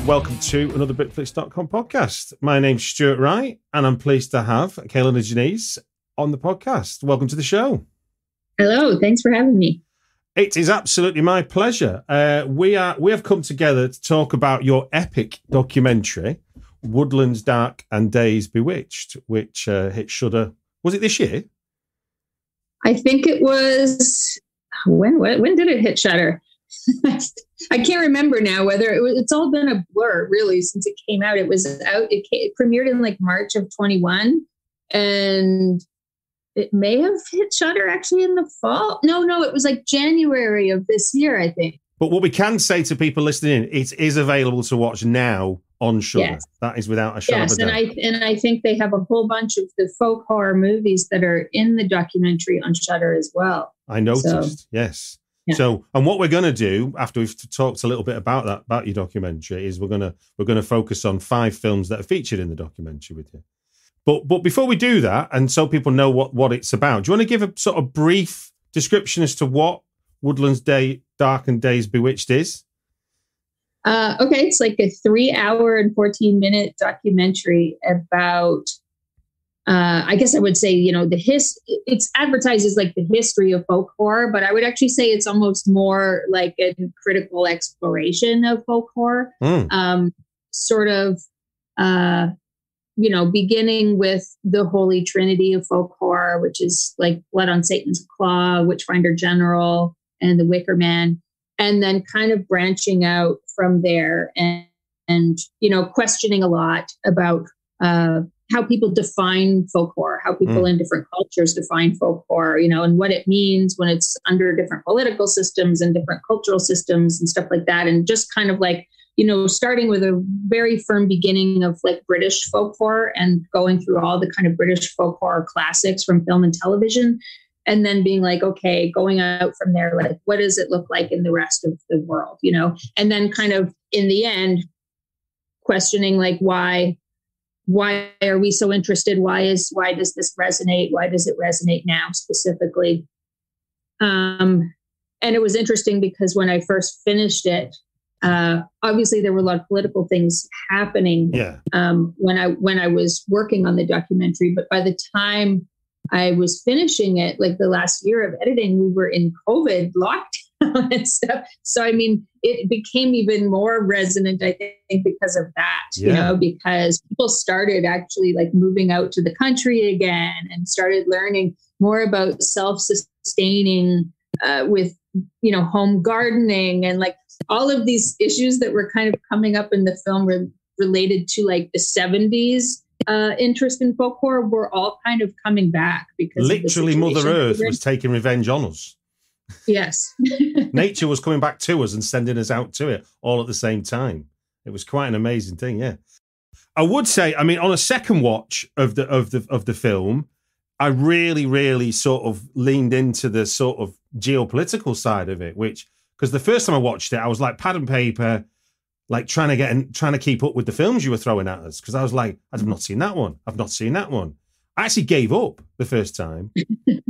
welcome to another Britflicks.com podcast. My name's Stuart Wright, and I'm pleased to have Kier-La Janisse on the podcast. Welcome to the show. Hello, thanks for having me. It is absolutely my pleasure. We have come together to talk about your epic documentary, Woodlands, Dark and Days Bewitched, which hit Shudder. Was it this year? I think it was. When did it hit Shudder? I can't remember now whether it's all been a blur really since it came out. It was out. It premiered in like March of 21, and it may have hit Shudder actually in the fall. No, it was like January of this year, I think. But what we can say to people listening, it is available to watch now on Shudder. Yes. That is without a shadow of a doubt. And I think they have a whole bunch of the folk horror movies that are in the documentary on Shudder as well. I noticed, yes. Yeah. So, and what we're going to do after we've talked a little bit about your documentary is we're going to focus on 5 films that are featured in the documentary with you. But before we do that, and so people know what it's about, do you want to give a sort of brief description as to what Woodlands, Dark and Days Bewitched is? Okay, it's like a 3-hour and 14-minute documentary about, I guess I would say, it's advertised as like the history of folk horror, but I would actually say it's almost more like a critical exploration of folk horror, beginning with the holy trinity of folk horror, which is like Blood on Satan's Claw, Witchfinder General, and The Wicker Man, and then kind of branching out from there and questioning a lot about how people define folk horror, how people in different cultures define folk horror, and what it means when it's under different political systems and different cultural systems and stuff like that. And just kind of like, starting with a very firm beginning of like British folk horror and going through all the kind of British folk horror classics from film and television. And then being like, okay, going out from there, like, what does it look like in the rest of the world, And then kind of in the end, questioning like, why are we so interested? Why does this resonate? Why does it resonate now specifically? And it was interesting because when I first finished it, obviously there were a lot of political things happening when I was working on the documentary. But by the time I was finishing it, like the last year of editing, we were in COVID lockdown and stuff. So, I mean, it became even more resonant, I think, because of that, because people started actually like moving out to the country again and started learning more about self-sustaining with, home gardening and like all of these issues that were kind of coming up in the film related to like the 70s. Interest in folk horror were all kind of coming back because literally Mother Earth was taking revenge on us. Yes. Nature was coming back to us and sending us out to it all at the same time. It was quite an amazing thing, yeah. I would say, I mean, on a second watch of the film, I really, really sort of leaned into the sort of geopolitical side of it, because the first time I watched it, I was like pad and paper, like trying to keep up with the films you were throwing at us. Because I was like, I've not seen that one. I've not seen that one. I actually gave up the first time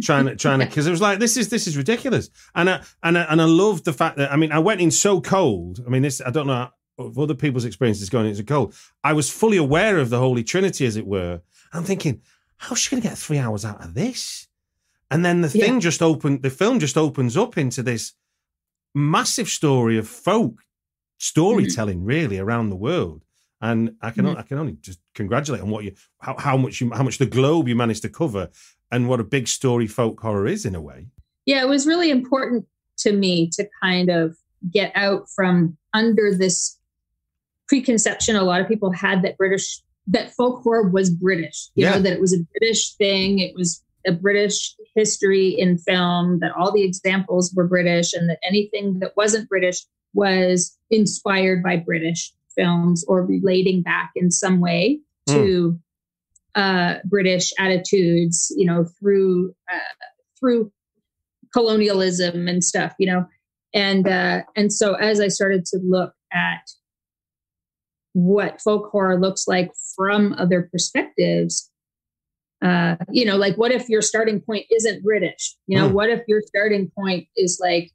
trying to, because it was like, this is ridiculous. And I loved the fact that, I mean, I went in so cold. I mean, I don't know of other people's experiences going into cold. I was fully aware of the Holy Trinity, as it were. I'm thinking, how's she going to get 3 hours out of this? And then the film just opens up into this massive story of folk storytelling really around the world. And I can only just congratulate on how much the globe you managed to cover and what a big story folk horror is in a way. Yeah, it was really important to me to kind of get out from under this preconception a lot of people had that folk horror was British, that it was a British thing. It was a British history in film, that all the examples were British and that anything that wasn't British was inspired by British films or relating back in some way to British attitudes, through colonialism and stuff, and so as I started to look at what folk horror looks like from other perspectives, like what if your starting point isn't British? What if your starting point is like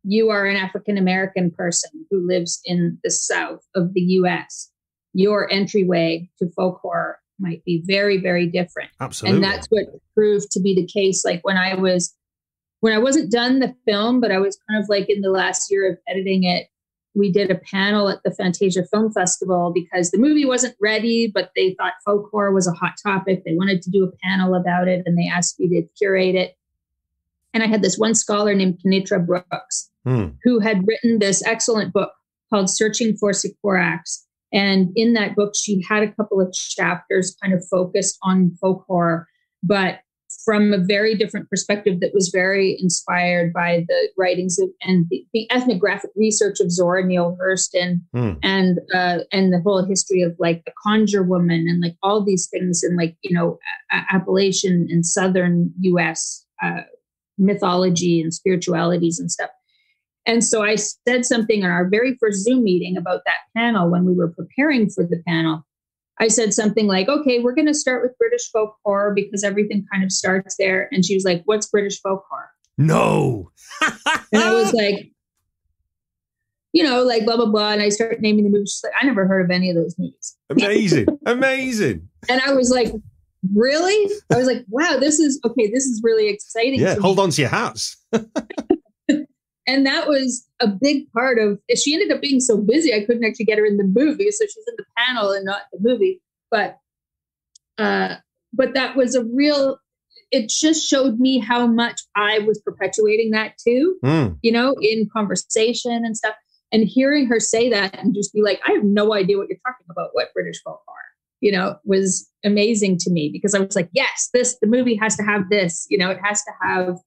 you are an African American person who lives in the South of the US, your entryway to folk horror might be very, very different. Absolutely. And that's what proved to be the case. Like when I wasn't done the film, but I was kind of like in the last year of editing it, we did a panel at the Fantasia Film Festival because the movie wasn't ready, but they thought folk horror was a hot topic. They wanted to do a panel about it, and they asked me to curate it. And I had this one scholar named Kenitra Brooks, who had written this excellent book called Searching for Sicorax. And in that book, she had a couple of chapters kind of focused on folk horror, but from a very different perspective that was very inspired by the writings of, and the ethnographic research of Zora Neale Hurston and the whole history of like the Conjure Woman and like all these things in like, you know, Appalachian and Southern US mythology and spiritualities and stuff. And so I said something in our very first Zoom meeting about that panel when we were preparing for the panel. I said something like, okay, we're going to start with British folk horror because everything kind of starts there. And she was like, what's British folk horror? No. And I was like, you know, like blah, blah, blah. And I started naming the movies. She's like, I never heard of any of those movies. Amazing. Amazing. And I was like, really? I was like, wow, this is really exciting. Yeah, hold on to your hats. And that was a big part of, she ended up being so busy, I couldn't actually get her in the movie. So she's in the panel and not the movie. But that was a real, it just showed me how much I was perpetuating that too, you know, in conversation and stuff. And hearing her say that and just be like, I have no idea what you're talking about, what British folk are, you know, was amazing to me because I was like, yes, the movie has to have this, you know, it has to have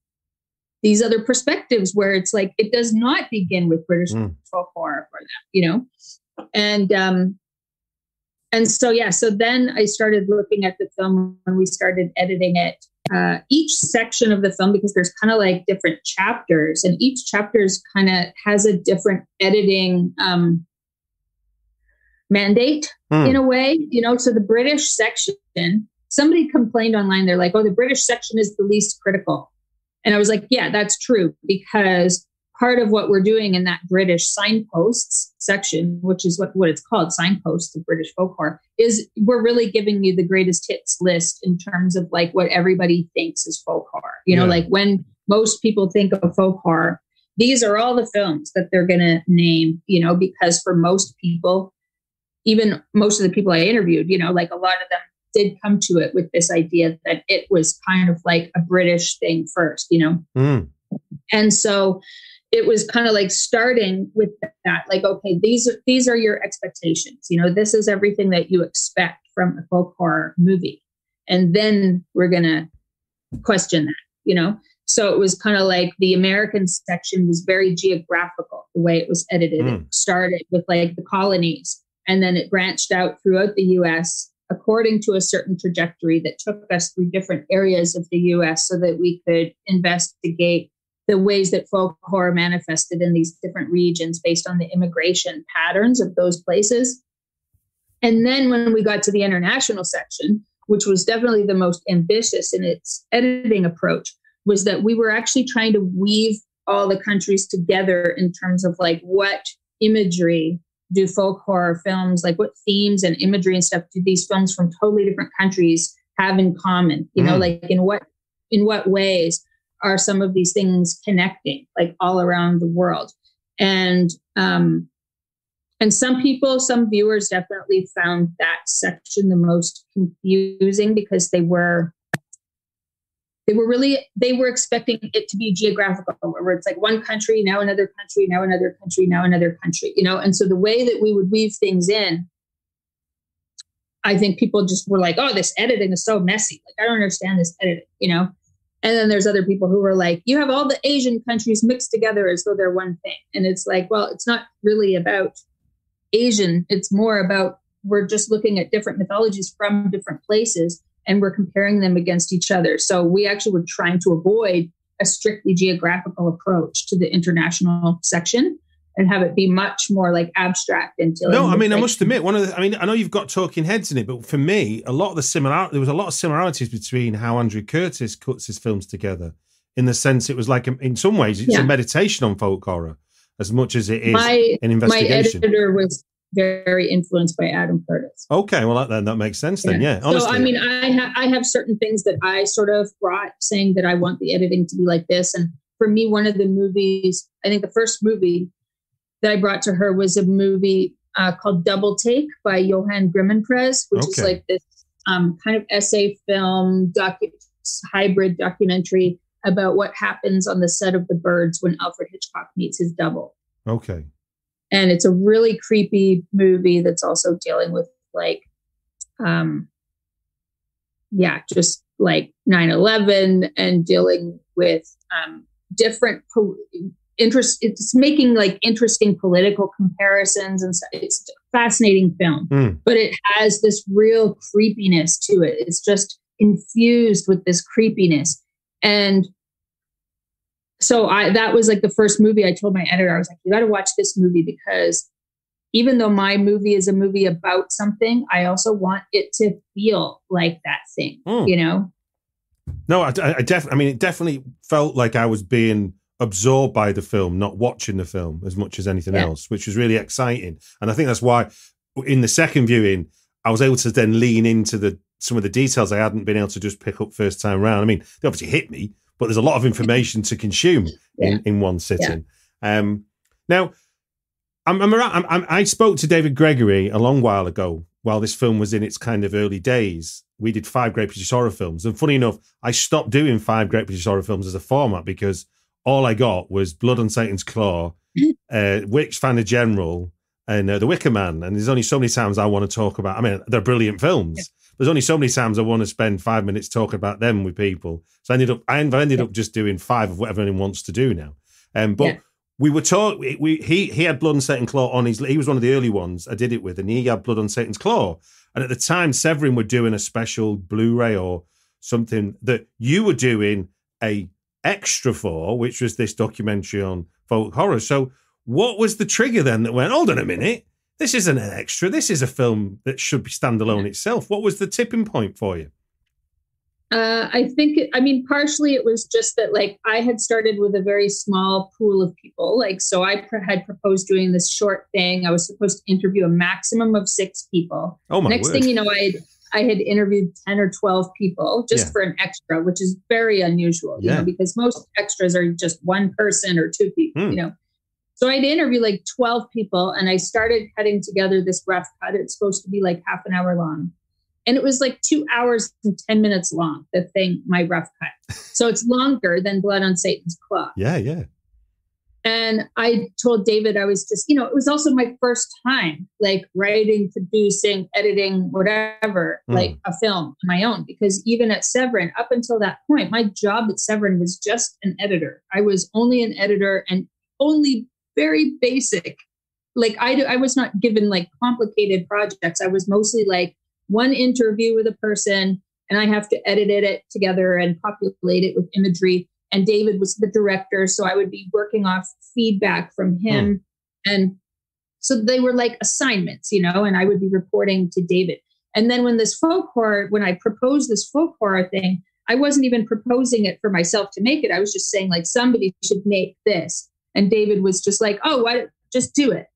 these other perspectives where it's like, it does not begin with British folk horror for them, you know? And so, yeah, so then I started looking at the film when we started editing it. Each section of the film, because there's kind of like different chapters and each chapter's kind of has a different editing mandate in a way, you know? So the British section, somebody complained online. They're like, oh, the British section is the least critical. And I was like, yeah, that's true, because part of what we're doing in that British signposts section, which is what it's called, signposts of British folk horror, is we're really giving you the greatest hits list in terms of like what everybody thinks is folk horror. You know, like when most people think of folk horror, these are all the films that they're going to name, you know, because for most people, even most of the people I interviewed, you know, like a lot of them did come to it with this idea that it was kind of like a British thing first, you know? And so it was kind of like starting with that, like, okay, these are your expectations. You know, this is everything that you expect from a folk horror movie. And then we're going to question that, you know? So it was kind of like the American section was very geographical, the way it was edited. It started with like the colonies, and then it branched out throughout the US according to a certain trajectory that took us through different areas of the US so that we could investigate the ways that folk horror manifested in these different regions based on the immigration patterns of those places. And then when we got to the international section, which was definitely the most ambitious in its editing approach, was that we were actually trying to weave all the countries together in terms of like what imagery do folk horror films, like what themes and imagery and stuff do these films from totally different countries have in common? You know, like in what ways are some of these things connecting, like all around the world? And some viewers definitely found that section the most confusing because they were expecting it to be geographical, where it's like one country, now another country, now another country, now another country, you know? And so the way that we would weave things in, I think people just were like, oh, this editing is so messy. Like, I don't understand this editing, you know? And then there's other people who were like, you have all the Asian countries mixed together as though they're one thing. And it's like, well, it's not really about Asian. It's more about, we're just looking at different mythologies from different places, and we're comparing them against each other. So we actually were trying to avoid a strictly geographical approach to the international section and have it be much more like abstract until. No, I mean, I must admit, I know you've got talking heads in it, but for me, there was a lot of similarities between how Andrew Curtis cuts his films together in the sense it was like, in some ways, it's a meditation on folk horror as much as it is an investigation. My editor was very influenced by Adam Curtis. Okay, well, that makes sense then, yeah. Honestly. So, I mean, I have certain things that I sort of brought saying that I want the editing to be like this. And for me, one of the movies, I think the first movie that I brought to her was a movie called Double Take by Johan Grimmenprez, which is like this kind of essay film, hybrid documentary about what happens on the set of The Birds when Alfred Hitchcock meets his double. Okay. And it's a really creepy movie that's also dealing with like, just like 9/11 and dealing with different interest. It's making like interesting political comparisons, and it's a fascinating film. But it has this real creepiness to it. It's just infused with this creepiness. And so that was like the first movie I told my editor, I was like, you got to watch this movie, because even though my movie is a movie about something, I also want it to feel like that thing, you know? No, I definitely, I mean, it definitely felt like I was being absorbed by the film, not watching the film as much as anything else, which was really exciting. And I think that's why in the second viewing, I was able to then lean into some of the details I hadn't been able to just pick up first time around. I mean, they obviously hit me, but there's a lot of information to consume in one sitting. Now, I spoke to David Gregory a long while ago while this film was in its kind of early days. We did 5 Great British Horror Films. And funny enough, I stopped doing 5 Great British Horror Films as a format because all I got was Blood on Satan's Claw, Witch Finder General, and The Wicker Man. And there's only so many times I want to talk about, I mean, they're brilliant films. Yeah. There's only so many times I want to spend 5 minutes talking about them with people. So I ended up just doing 5 of whatever anyone wants to do now. But we were talking, he had Blood on Satan's Claw on he was one of the early ones I did it with, and he had Blood on Satan's Claw. And at the time, Severin were doing a special Blu-ray or something that you were doing a extra for, which was this documentary on folk horror. So what was the trigger then that went, hold on a minute, this isn't an extra, this is a film that should be standalone itself? What was the tipping point for you? I think, partially it was just that, like, I had started with a very small pool of people. Like, so I had proposed doing this short thing. I was supposed to interview a maximum of 6 people. Oh, my Next word. Thing you know, I had interviewed 10 or 12 people just for an extra, which is very unusual, you know, because most extras are just one person or 2 people, you know. So I'd interview like 12 people, and I started cutting together this rough cut. It's supposed to be like half an hour long. And it was like 2 hours and 10 minutes long, my rough cut. So it's longer than Blood on Satan's Claw. Yeah. And I told David, I was just, it was also my first time, like, writing, producing, editing, whatever, like a film on my own. Because even at Severin, up until that point, my job at Severin was just an editor. I was only an editor and only very basic. Like, I was not given like complicated projects. I was mostly like, one interview with a person, and I have to edit it together and populate it with imagery. And David was the director, so I would be working off feedback from him. And so they were like assignments, and I would be reporting to David. And then when I proposed this folk horror thing, I wasn't even proposing it for myself to make it. I was just saying, like, somebody should make this. And David was just like, oh, why? Just do it.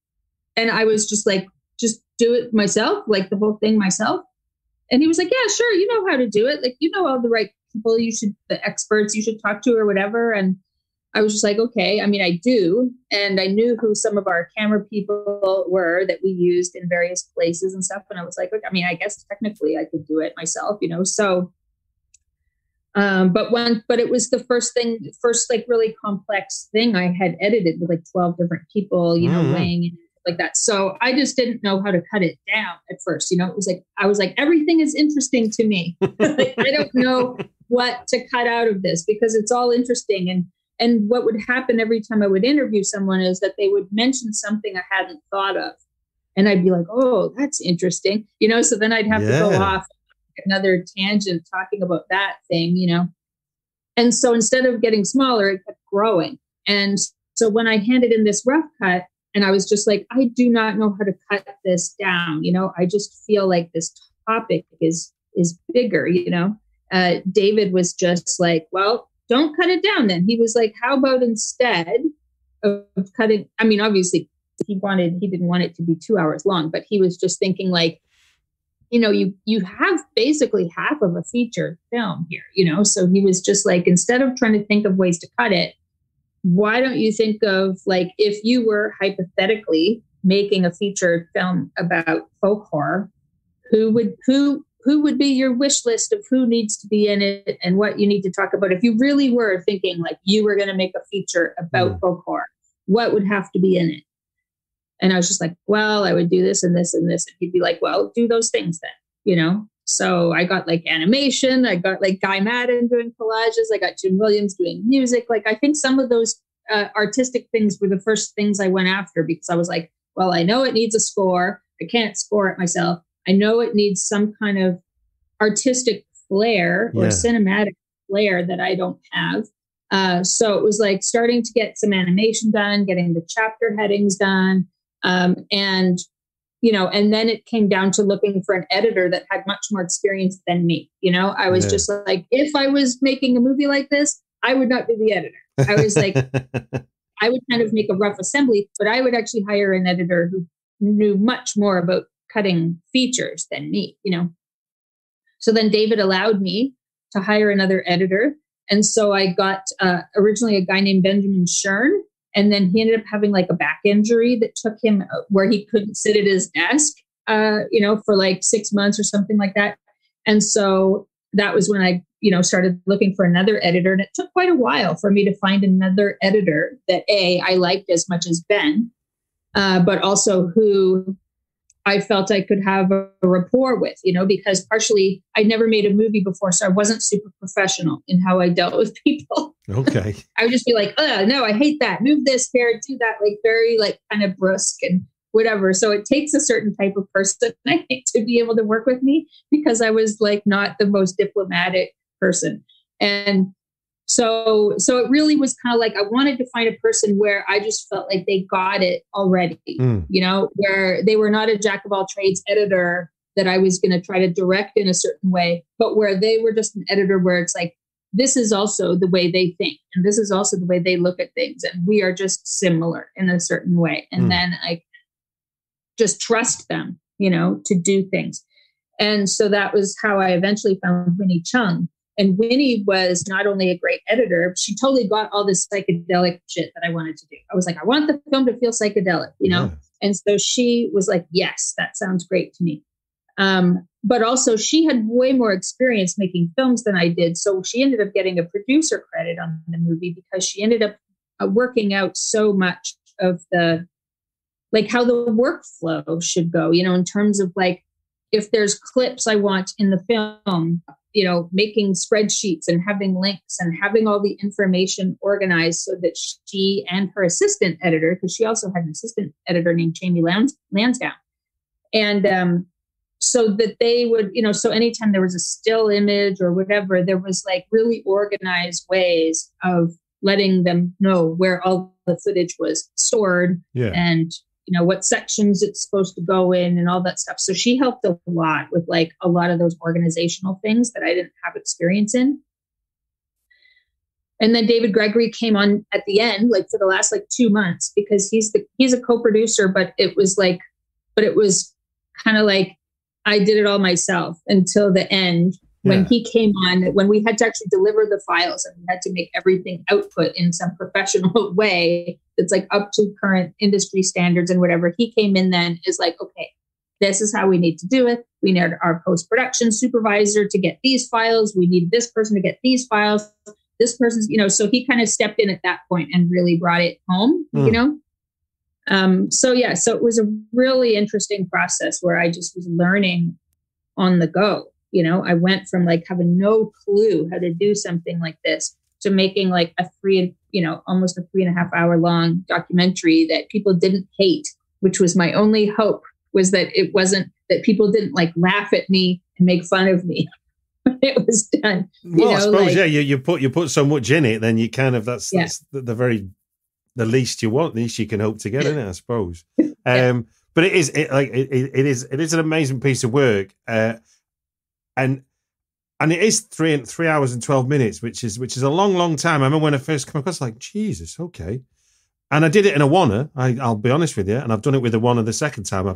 And I was just like, just do it myself, like the whole thing myself. And he was like, yeah, sure. You know how to do it. Like, all the right people, the experts you should talk to or whatever. And I was just like, okay, I do. And I knew who some of our camera people were that we used in various places and stuff. And I was like, I guess technically I could do it myself, so, but it was the first like really complex thing I had edited with like 12 different people, weighing in like that. So I just didn't know how to cut it down at first. It was like, I was like, everything is interesting to me. Like, I don't know what to cut out of this because it's all interesting. And what would happen every time I would interview someone is that they would mention something I hadn't thought of. And I'd be like, oh, that's interesting. So then I'd have to go off another tangent talking about that thing, And so instead of getting smaller, it kept growing. And so when I handed in this rough cut, and I was just like, I do not know how to cut this down. I just feel like this topic is bigger, David was just like, well, don't cut it down then. He was like, how about instead of cutting, I mean, obviously he didn't want it to be 2 hours long, but he was just thinking like, you know, you have basically half of a feature film here, you know? So he was just like, instead of trying to think of ways to cut it, why don't you think of like, if you were hypothetically making a feature film about folk horror, who would be your wish list of who needs to be in it and what you need to talk about? If you really were thinking like you were going to make a feature about folk horror, what would have to be in it? And I was just like, well, I would do this and this and this. And he'd be like, well, do those things then, you know? So I got like animation. I got like Guy Madden doing collages. I got Jim Williams doing music. Like, I think some of those artistic things were the first things I went after, because I was like, well, I know it needs a score. I can't score it myself. I know it needs some kind of artistic flair or cinematic flair that I don't have. So it was like starting to get some animation done, getting the chapter headings done. And, you know, and then it came down to looking for an editor that had much more experience than me. You know, I was just like, if I was making a movie like this, I would not be the editor. I was like, I would kind of make a rough assembly, but I would actually hire an editor who knew much more about cutting features than me, you know? So then David allowed me to hire another editor. And so I got originally a guy named Benjamin Shern. And then he ended up having like a back injury that took him where he couldn't sit at his desk, you know, for like 6 months or something like that. And so that was when I, you know, started looking for another editor. And it took quite a while for me to find another editor that I liked as much as Ben, but also who I felt I could have a rapport with, you know, because partially I'd never made a movie before. So I wasn't super professional in how I dealt with people. Okay. I would just be like, oh, no, I hate that. Move this here, do that, like very like kind of brusque and whatever. So it takes a certain type of person, I think, to be able to work with me, because I was like not the most diplomatic person. And so it really was kind of like, I wanted to find a person where I just felt like they got it already, you know, where they were not a jack of all trades editor that I was going to try to direct in a certain way, but where they were just an editor where it's like, this is also the way they think. And this is also the way they look at things. And we are just similar in a certain way. And then I just trust them, you know, to do things. And so that was how I eventually found Winnie Chung. And Winnie was not only a great editor, she totally got all this psychedelic shit that I wanted to do. I was like, I want the film to feel psychedelic, you know? Yeah. And so she was like, yes, that sounds great to me. But also she had way more experience making films than I did. So she ended up getting a producer credit on the movie because she ended up working out so much of the, like how the workflow should go, you know, in terms of like, if there's clips I want in the film, you know, making spreadsheets and having links and having all the information organized so that she and her assistant editor, because she also had an assistant editor named Jamie Lansdowne. And so that they would, you know, so anytime there was a still image or whatever, there was like really organized ways of letting them know where all the footage was stored and, you know, what sections it's supposed to go in and all that stuff. So she helped a lot with like a lot of those organizational things that I didn't have experience in. And then David Gregory came on at the end, like for the last like 2 months, because he's a co-producer, but it was kind of like I did it all myself until the end when he came on, when we had to actually deliver the files and we had to make everything output in some professional way that's like up to current industry standards and whatever. He came in then is like, okay, this is how we need to do it. We need our post-production supervisor to get these files. We need this person to get these files. This person's, you know, so he kind of stepped in at that point and really brought it home, you know? So it was a really interesting process where I just was learning on the go. You know, I went from like having no clue how to do something like this to making like almost a 3.5 hour long documentary that people didn't hate, which was my only hope, was that it wasn't that people didn't like laugh at me and make fun of me when it was done. Well, I suppose, you put so much in it, then you kind of, that's the least you want, the least you can hope to get in it, I suppose. But it is an amazing piece of work. And And it is 3 hours and 12 minutes, which is a long, long time. I remember when I first came across, like, Jesus, okay. And I did it in a wanna, I'll be honest with you, and I've done it with a wanna the second time.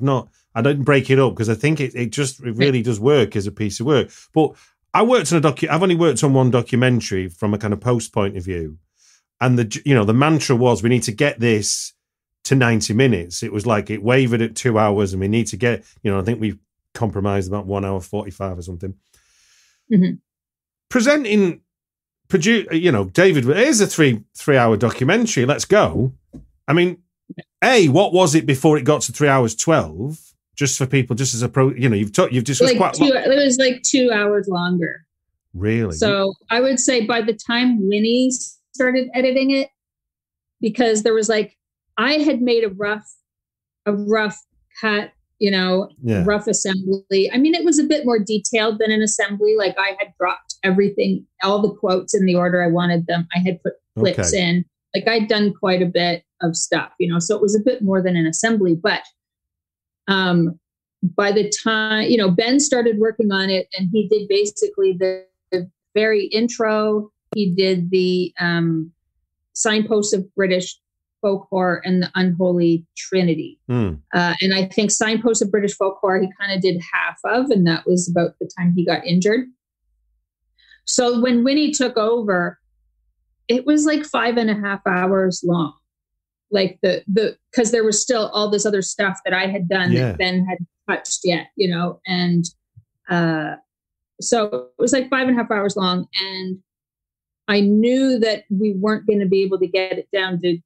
I don't break it up because I think it really does work as a piece of work. But I worked on I've only worked on one documentary from a kind of post point of view. And the mantra was, we need to get this to 90 minutes. It was like, it wavered at 2 hours and we need to get, I think we compromised about 1 hour 45 or something. Mm-hmm. Presenting, David, here's a three hour documentary. Let's go. I mean, what was it before it got to 3 hours 12? Just for people, just as a pro, you've discussed quite a lot. It was like 2 hours longer. Really? So I would say by the time Winnie started editing it, because there was I had made a rough cut, rough assembly. I mean, it was a bit more detailed than an assembly. Like, I had dropped everything, all the quotes in the order I wanted them. I had put clips in. Like, I'd done quite a bit of stuff, so it was a bit more than an assembly. But by the time, Ben started working on it, and he did basically the very intro. He did the Signposts of British Folk Horror and the Unholy Trinity. And I think Signposts of British Folk Horror he kind of did half of, and that was about the time he got injured. So when Winnie took over, it was like 5.5 hours long. Like because there was still all this other stuff that I had done that Ben hadn't touched yet, and so it was like 5.5 hours long, and I knew that we weren't going to be able to get it down to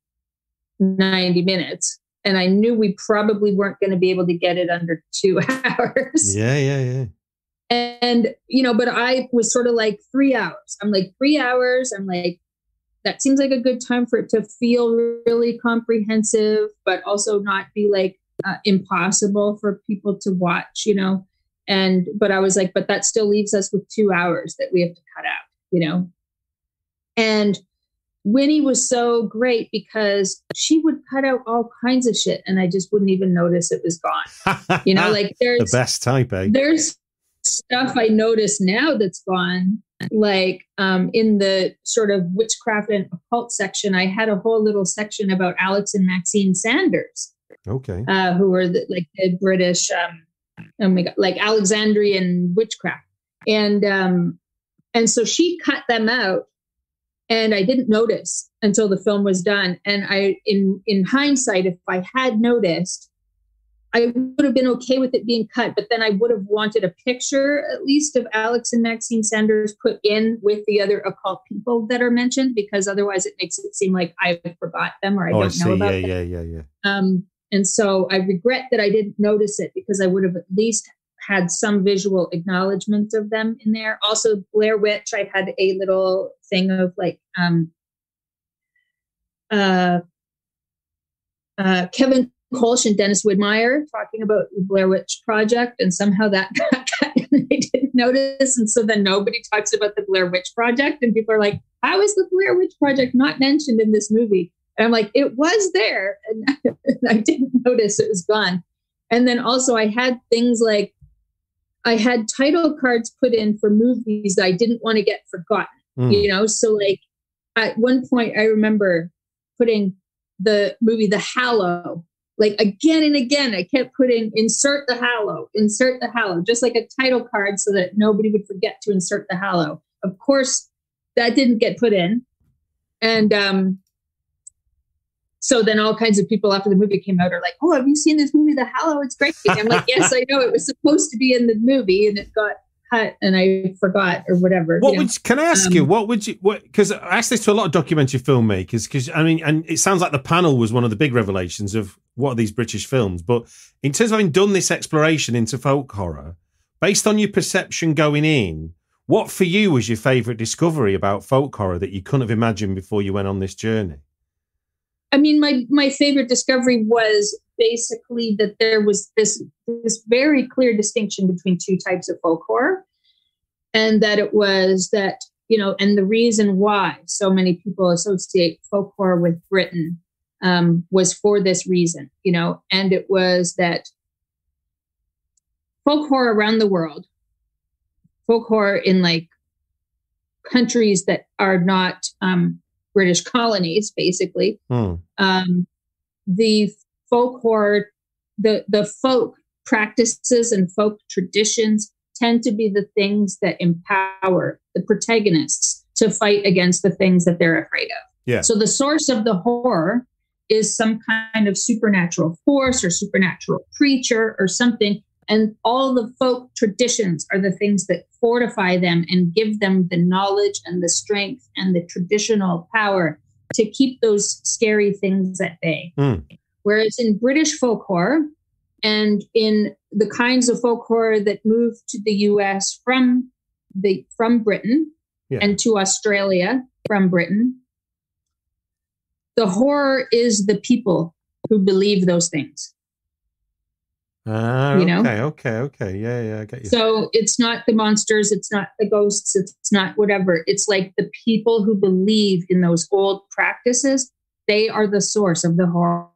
90 minutes. And I knew we probably weren't going to be able to get it under 2 hours. Yeah. And, but I was sort of like 3 hours. I'm like, 3 hours. I'm like, that seems like a good time for it to feel really comprehensive, but also not be like impossible for people to watch, but I was like, but that still leaves us with 2 hours that we have to cut out, And Winnie was so great because she would cut out all kinds of shit and I just wouldn't even notice it was gone. Like there's the best type, eh? There's stuff I notice now that's gone. Like in the sort of witchcraft and occult section, I had a whole little section about Alex and Maxine Sanders. Okay. Who were the British, like Alexandrian witchcraft. And so she cut them out. And I didn't notice until the film was done. And in hindsight, if I had noticed, I would have been okay with it being cut. But then I would have wanted a picture, at least, of Alex and Maxine Sanders put in with the other occult people that are mentioned, because otherwise it makes it seem like I forgot them or I don't know about them. Yeah. And so I regret that I didn't notice it, because I would have at least had some visual acknowledgement of them in there. Also, Blair Witch, I had a little thing of like Kevin Kolsch and Dennis Widmeyer talking about the Blair Witch Project, and somehow that got cut and I didn't notice. And so then nobody talks about the Blair Witch Project, and people are like, how is the Blair Witch Project not mentioned in this movie? And I'm like, it was there, and I didn't notice it was gone. And then also I had things like, I had title cards put in for movies that I didn't want to get forgotten, So like at one point I remember putting the movie The Hallow, like again and again, I kept putting insert the Hallow, just like a title card so that nobody would forget to insert the Hallow. Of course, that didn't get put in. And so then all kinds of people after the movie came out are like, oh, have you seen this movie, The Hallow? It's great. And I'm like, yes, I know. It was supposed to be in the movie and it got cut and I forgot or whatever. Can I ask you, because I asked this to a lot of documentary filmmakers, because I mean, and it sounds like The Panel was one of the big revelations of what are these British films. But in terms of having done this exploration into folk horror, based on your perception going in, what for you was your favourite discovery about folk horror that you couldn't have imagined before you went on this journey? I mean, my favorite discovery was basically that there was this very clear distinction between two types of folk horror, and that it was that, and the reason why so many people associate folk horror with Britain was for this reason, and it was that folk horror around the world folk horror in like countries that are not British colonies, basically. The folk horror, the folk practices and folk traditions tend to be the things that empower the protagonists to fight against the things that they're afraid of. Yeah. So the source of the horror is some kind of supernatural force or supernatural creature or something. And all the folk traditions are the things that fortify them and give them the knowledge and the strength and the traditional power to keep those scary things at bay. Whereas in British folk horror and in the kinds of folk horror that moved to the US from Britain and to Australia from Britain, the horror is the people who believe those things. Okay. Yeah, I get you. So it's not the monsters, it's not the ghosts, it's not whatever. It's like the people who believe in those old practices, they are the source of the horror.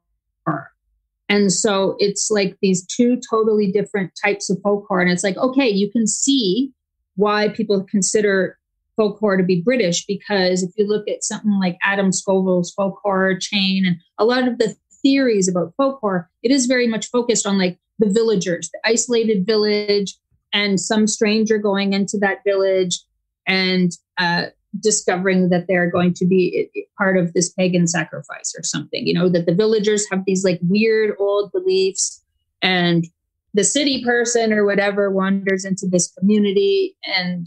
And so it's like these two totally different types of folk horror. And it's like, okay, you can see why people consider folk horror to be British, because if you look at something like Adam Scoville's folk horror chain and a lot of the theories about folk horror, it is very much focused on like the villagers, the isolated village, and some stranger going into that village and discovering that they're going to be part of this pagan sacrifice or something, you know, that the villagers have these like weird old beliefs, and the city person or whatever wanders into this community and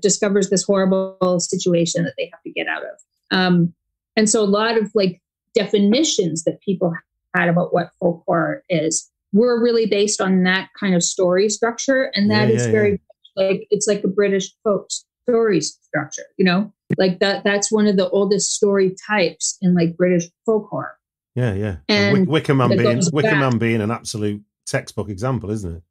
discovers this horrible situation that they have to get out of. And so a lot of like definitions that people had about what folk horror is were really based on that kind of story structure. And that is very like, it's like a British folk story structure, you know, like that's one of the oldest story types in like British folk horror. And Wicker Man being an absolute textbook example, isn't it?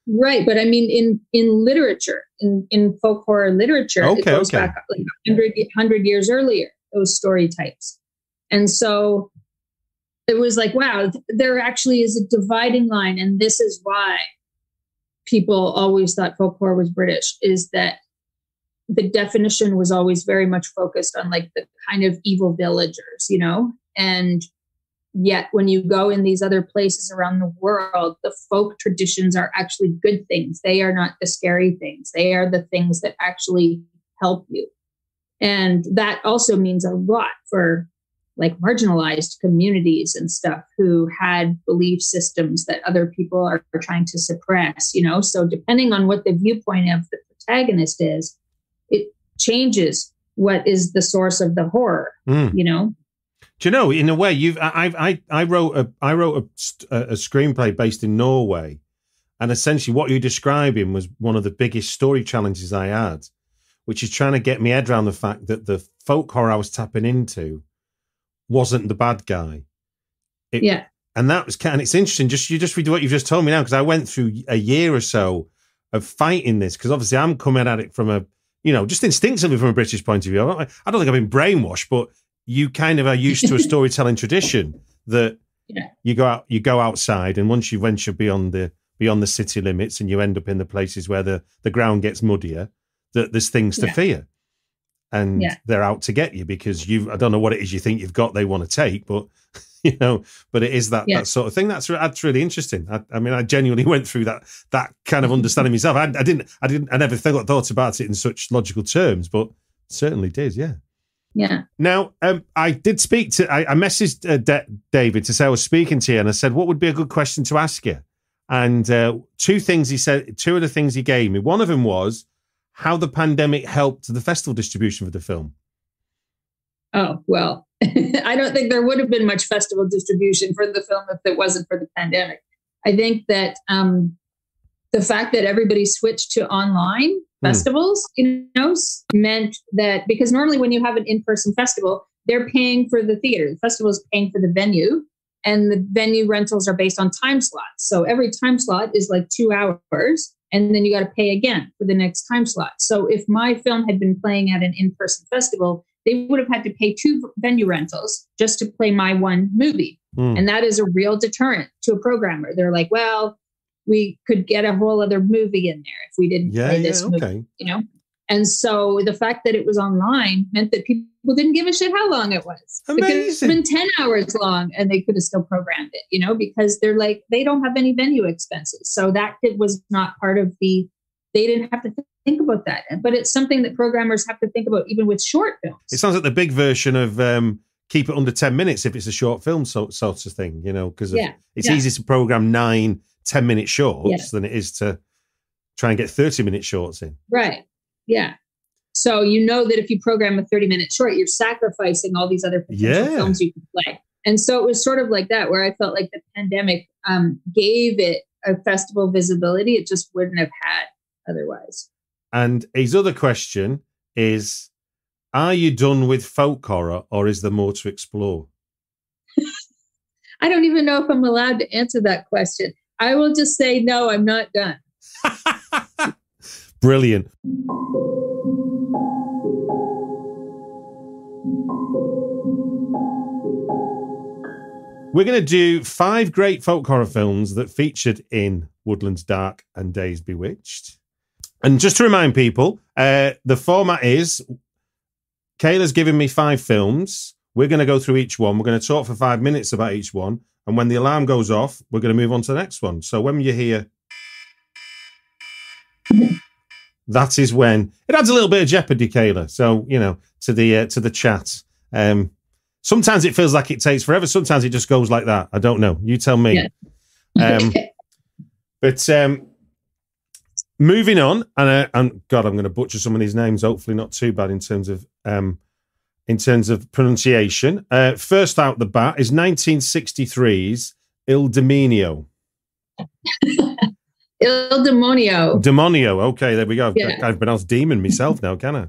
Right. But I mean, in literature, in folk horror literature, it goes back like 100 years earlier, those story types. And so it was like, wow, there actually is a dividing line. And this is why people always thought folk horror was British, is that the definition was always very much focused on like the kind of evil villagers, you know, and yet when you go in these other places around the world, the folk traditions are actually good things. They are not the scary things. They are the things that actually help you. And that also means a lot for like marginalized communities and stuff who had belief systems that other people are trying to suppress, you know? So depending on what the viewpoint of the protagonist is, it changes what is the source of the horror, you know? Do you know, in a way, I wrote a screenplay based in Norway, and essentially what you're describing was one of the biggest story challenges I had, which is trying to get my head around the fact that the folk horror I was tapping into wasn't the bad guy. And that was kind of, it's interesting. You just read what you've just told me now, because I went through a year or so of fighting this, because obviously I'm coming at it from a, you know, just instinctively from a British point of view. I don't think I've been brainwashed, but you kind of are used to a storytelling tradition that you go outside, and once you venture beyond the city limits and you end up in the places where the ground gets muddier, that there's things to fear, and they're out to get you because I don't know what it is you think you've got they want to take, but you know, but it is that sort of thing. That's really interesting. I mean, I genuinely went through that kind of understanding myself. I never thought about it in such logical terms, but certainly did. Yeah. Now, I did speak to, I messaged David to say I was speaking to you, and I said, what would be a good question to ask you? And two of the things he gave me. One of them was how the pandemic helped the festival distribution for the film. Oh, well, I don't think there would have been much festival distribution for the film if it wasn't for the pandemic. I think that the fact that everybody switched to online festivals, you know, meant that, because normally when you have an in-person festival, they're paying for the theater. The festival is paying for the venue, and the venue rentals are based on time slots. So every time slot is like 2 hours, and then you got to pay again for the next time slot. So if my film had been playing at an in-person festival, they would have had to pay 2 venue rentals just to play my one movie. And that is a real deterrent to a programmer. They're like, well, we could get a whole other movie in there if we didn't play this movie, you know? And so the fact that it was online meant that people didn't give a shit how long it was. Amazing. It could have been 10 hours long and they could have still programmed it, you know, because they're like, they don't have any venue expenses. So that was not part of they didn't have to think about that. But it's something that programmers have to think about even with short films. It sounds like the big version of keep it under 10 minutes if it's a short film sort of thing, you know, because it's easier to program 9 10-minute shorts than it is to try and get 30-minute shorts in. Right. Yeah. So you know that if you program a 30-minute short, you're sacrificing all these other potential films you can play. And so it was sort of like that, where I felt like the pandemic gave it a festival visibility it just wouldn't have had otherwise. And his other question is, are you done with folk horror or is there more to explore? I don't even know if I'm allowed to answer that question. I will just say, no, I'm not done. Brilliant. We're going to do 5 great folk horror films that featured in Woodlands Dark and Days Bewitched. And just to remind people, the format is Kayla's giving me 5 films. We're going to go through each one. We're going to talk for 5 minutes about each one. And when the alarm goes off, we're going to move on to the next one. So when you hear... that is when... It adds a little bit of jeopardy, Kayla. So, you know, to the chat. Sometimes it feels like it takes forever. Sometimes it just goes like that. I don't know. You tell me. Yeah. But moving on, and God, I'm going to butcher some of these names. Hopefully, not too bad in terms of pronunciation. First out the bat is 1963's Il Demonio. Il Demonio. Demonio. Okay, there we go. Yeah. I've pronounced demon myself now, can I?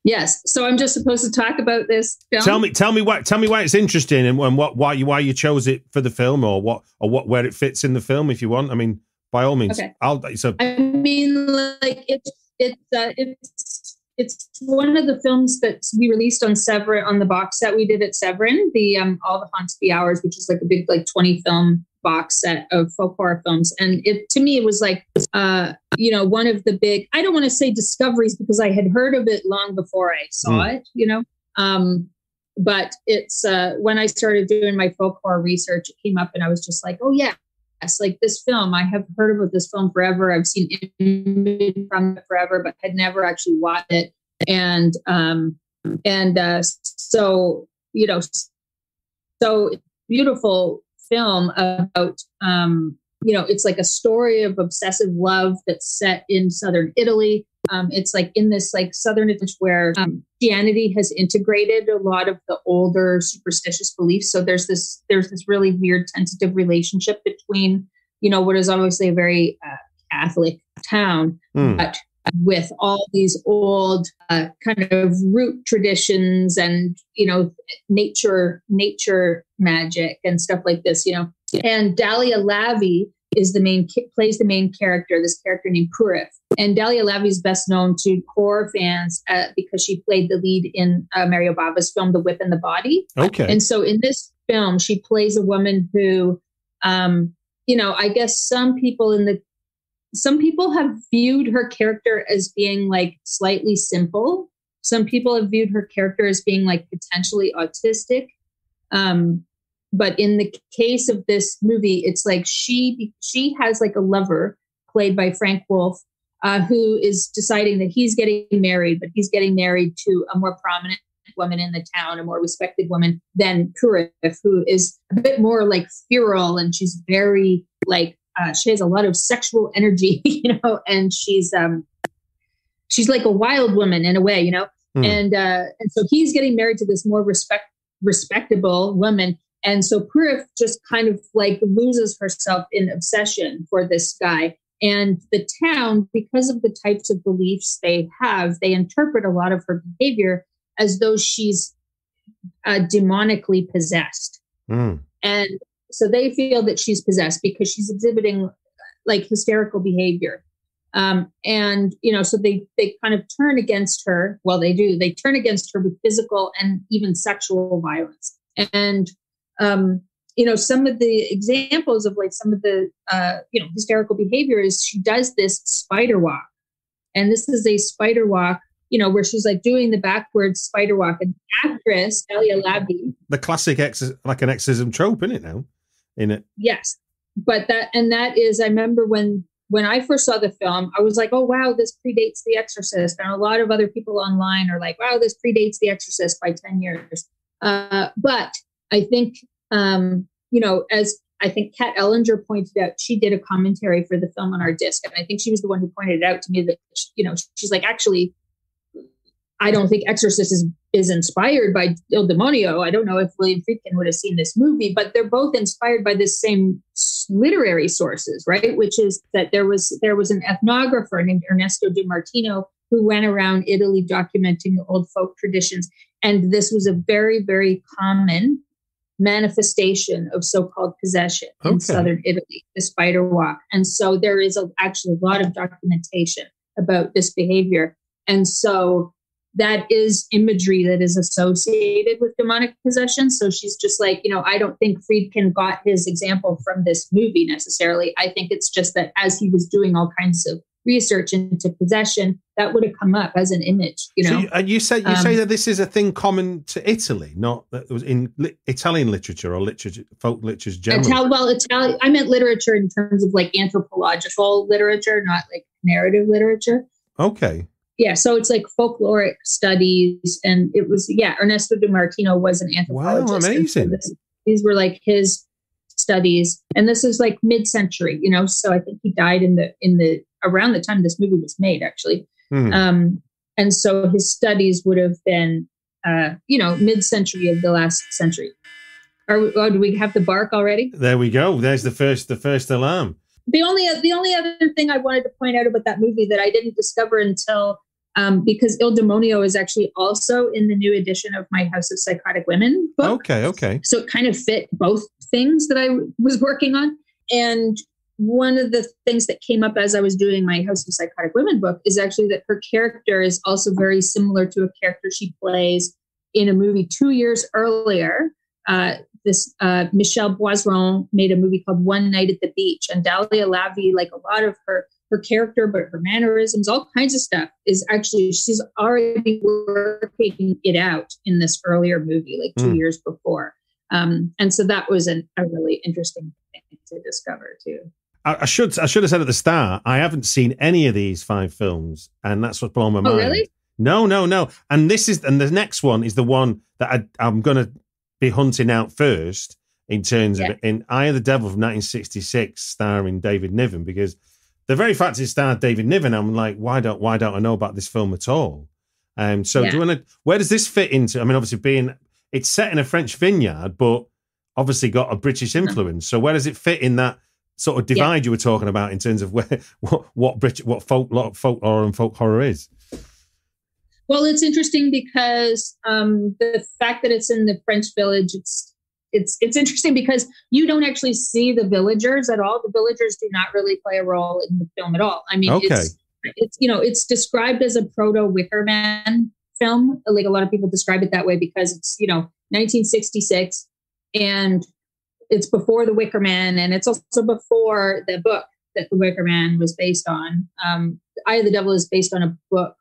Yes. So I'm just supposed to talk about this film. Tell me why it's interesting and why you chose it for the film or where it fits in the film if you want. I mean, by all means. Okay. I mean, like it's one of the films that we released on Severin, on the box set we did at Severin, the All the Haunts Be Ours, which is like a big like 20 film box set of folk horror films. And to me, it was like, you know, one of the big, I don't want to say discoveries because I had heard of it long before I saw it, you know. But it's when I started doing my folk horror research, it came up and I was just like, oh yeah, yes, like this film, I have heard about this film forever. I've seen images from it forever, but had never actually watched it. And so, you know, so beautiful film about, you know, it's like a story of obsessive love that's set in Southern Italy. It's like in this like Southern Italy where Christianity has integrated a lot of the older superstitious beliefs. So there's this really weird tentative relationship between, you know, what is obviously a very Catholic town, but with all these old kind of root traditions and, you know, nature magic and stuff like this, you know. And Dahlia Lavi is plays the main character, this character named Purif. And Dahlia Lavi is best known to horror fans because she played the lead in Mario Bava's film, The Whip and the Body. Okay. And so in this film, she plays a woman who, you know, I guess some people have viewed her character as being like slightly simple. Some people have viewed her character as being like potentially autistic. But in the case of this movie, it's like she has like a lover played by Frank Wolf, who is deciding that he's getting married, but he's getting married to a more prominent woman in the town, a more respected woman than Purif, who is a bit more like feral, and she's very like, she has a lot of sexual energy, you know, and she's like a wild woman in a way, you know, and so he's getting married to this more respectable woman. And so Purif just kind of like loses herself in obsession for this guy. And the town, because of the types of beliefs they have, they interpret a lot of her behavior as though she's demonically possessed. And so they feel that she's possessed because she's exhibiting like hysterical behavior. And, you know, so they kind of turn against her. Well, they do. They turn against her with physical and even sexual violence. And some of the examples of like some of the, hysterical behavior is she does this spider walk. And this is a spider walk, where she's like doing the backwards spider walk. And the actress, Dahlia Lavi. The classic like an exorcism trope, isn't it now? In it. Yes. But that is, I remember when I first saw the film, I was like, oh, wow, this predates The Exorcist. And a lot of other people online are like, wow, this predates The Exorcist by 10 years. But I think, as I think Kat Ellinger pointed out, she did a commentary for the film on our disc. And I think she was the one who pointed it out to me that, she's like, actually, I don't think Exorcist is inspired by Il Demonio. I don't know if William Friedkin would have seen this movie, but they're both inspired by the same literary sources, right? Which is that there was an ethnographer named Ernesto Di Martino who went around Italy documenting old folk traditions. And this was a very, very common manifestation of so-called possession in southern Italy, the spider walk. And so there is actually a lot of documentation about this behavior. And so that is imagery that is associated with demonic possession. So she's just like, I don't think Friedkin got his example from this movie necessarily. I think it's just that as he was doing all kinds of research into possession, that would have come up as an image. So you say that this is a thing common to Italy, not that it was in Italian literature or folk literature generally. Italian. I meant literature in terms of like anthropological literature, not like narrative literature. Okay. Yeah, so it's like folkloric studies, and it was Ernesto Di Martino was an anthropologist. Wow, amazing! So these were like his studies, and this is like mid-century, So I think he died in the around the time this movie was made, actually. And so his studies would have been, mid-century of the last century. Do we have the bark already? There we go. There's the first alarm. The only other thing I wanted to point out about that movie that I didn't discover until because Il Demonio is actually also in the new edition of my House of Psychotic Women book. Okay. So it kind of fit both things that I was working on. And one of the things that came up as I was doing my House of Psychotic Women book is actually that her character is also very similar to a character she plays in a movie 2 years earlier. Michelle Boisron made a movie called One Night at the Beach, and Dahlia Lavi, like a lot of her character, but her mannerisms, all kinds of stuff is actually, she's already working it out in this earlier movie, like 2 years before. And so that was a really interesting thing to discover too. I should have said at the start, I haven't seen any of these 5 films, and that's what's blown my mind. Oh, really? No. And the next one is the one that I'm going to be hunting out first in terms of in Eye of the Devil from 1966, starring David Niven, because the very fact it starred David Niven, I'm like, why don't I know about this film at all? Do you want to? Where does this fit into? I mean, obviously, it's set in a French vineyard, but obviously got a British influence. So where does it fit in that sort of divide you were talking about in terms of what folklore and folk horror is? Well, it's interesting because the fact that it's in the French village, it's interesting because you don't actually see the villagers at all. The villagers do not really play a role in the film at all. I mean, it's described as a proto Wicker Man film. Like a lot of people describe it that way because it's 1966 and it's before the Wicker Man, and it's also before the book that the Wicker Man was based on. Eye of the Devil is based on a book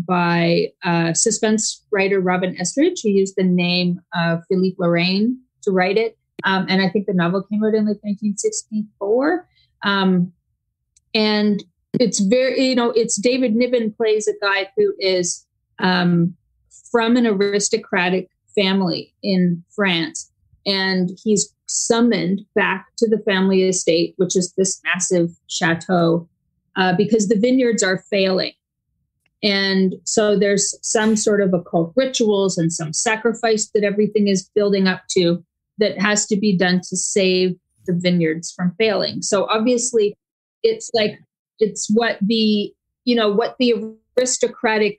by suspense writer Robin Estridge, who used the name Philippe Lorraine to write it. And I think the novel came out in like 1964. And it's very, it's David Niven plays a guy who is from an aristocratic family in France. And he's summoned back to the family estate, which is this massive chateau, because the vineyards are failing. And so there's some sort of occult rituals and some sacrifice that everything is building up to that has to be done to save the vineyards from failing. So obviously it's what the aristocratic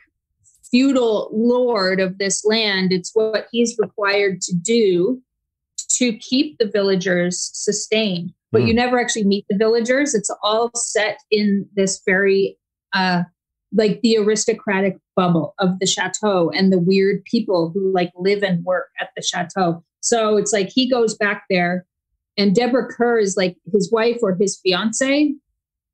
feudal lord of this land, it's what he's required to do to keep the villagers sustained. But you never actually meet the villagers. It's all set in this very like the aristocratic bubble of the chateau and the weird people who like live and work at the chateau. So it's like he goes back there, and Deborah Kerr is like his wife or his fiance.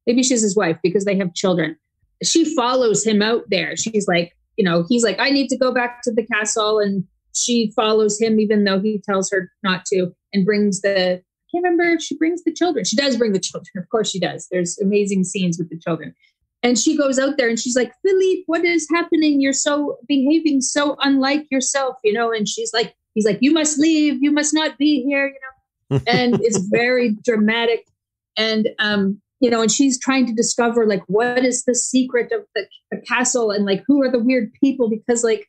Maybe she's his wife because they have children. She follows him out there. She's like, he's like, I need to go back to the castle. And she follows him, even though he tells her not to, and brings I can't remember if she brings the children. She does bring the children. Of course she does. There's amazing scenes with the children. And she goes out there and she's like, Philippe, what is happening? You're behaving so unlike yourself, and he's like, you must leave. You must not be here, and it's very dramatic. And, and she's trying to discover like, what is the secret of the castle, and like, who are the weird people? Because like,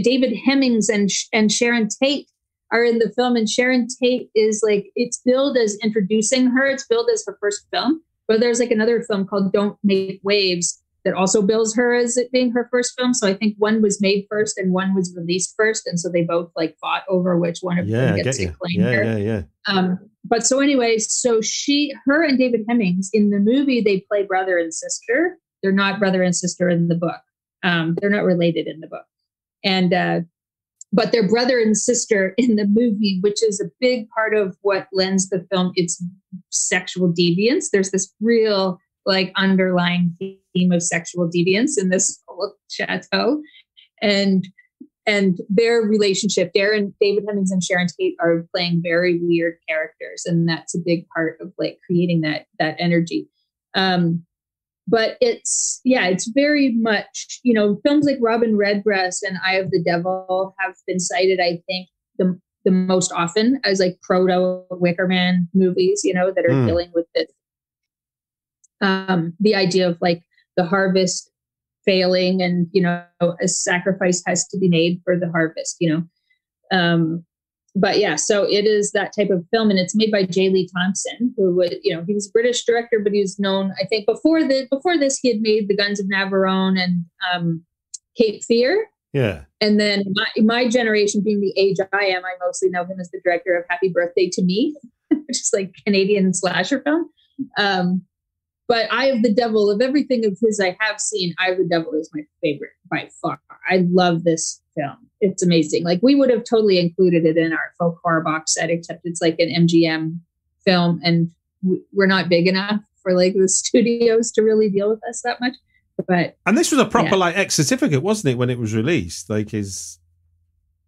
David Hemmings and Sharon Tate are in the film, and Sharon Tate is like, it's billed as introducing her. It's billed as her first film, but there's like another film called Don't Make Waves that also bills her as it being her first film. So I think one was made first and one was released first. And so they both like fought over which one of them gets to claim her. Yeah. But so anyway, so her and David Hemmings in the movie, they play brother and sister. They're not brother and sister in the book. They're not related in the book. And, but they're brother and sister in the movie, which is a big part of what lends the film its sexual deviance. There's this real like underlying theme of sexual deviance in this whole chateau, and their relationship. David Hemmings and Sharon Tate are playing very weird characters, and that's a big part of like creating that energy. But it's very much, films like Robin Redbreast and Eye of the Devil have been cited, I think, the most often as like proto Wicker Man movies, that are dealing with this. The idea of like the harvest failing and, a sacrifice has to be made for the harvest, But yeah, so it is that type of film, and it's made by J. Lee Thompson, who would, he was a British director, but he was known, I think, before this, he had made The Guns of Navarone and Cape Fear. Yeah. And then my generation, being the age I am, I mostly know him as the director of Happy Birthday to Me, which is like Canadian slasher film. But Eye of the Devil, of everything of his I have seen, Eye of the Devil is my favorite by far. I love this film. It's amazing. Like, we would have totally included it in our folk horror box set, except it's like an MGM film, and we're not big enough for like the studios to really deal with us that much. And this was a proper like X certificate, wasn't it, when it was released? Like, I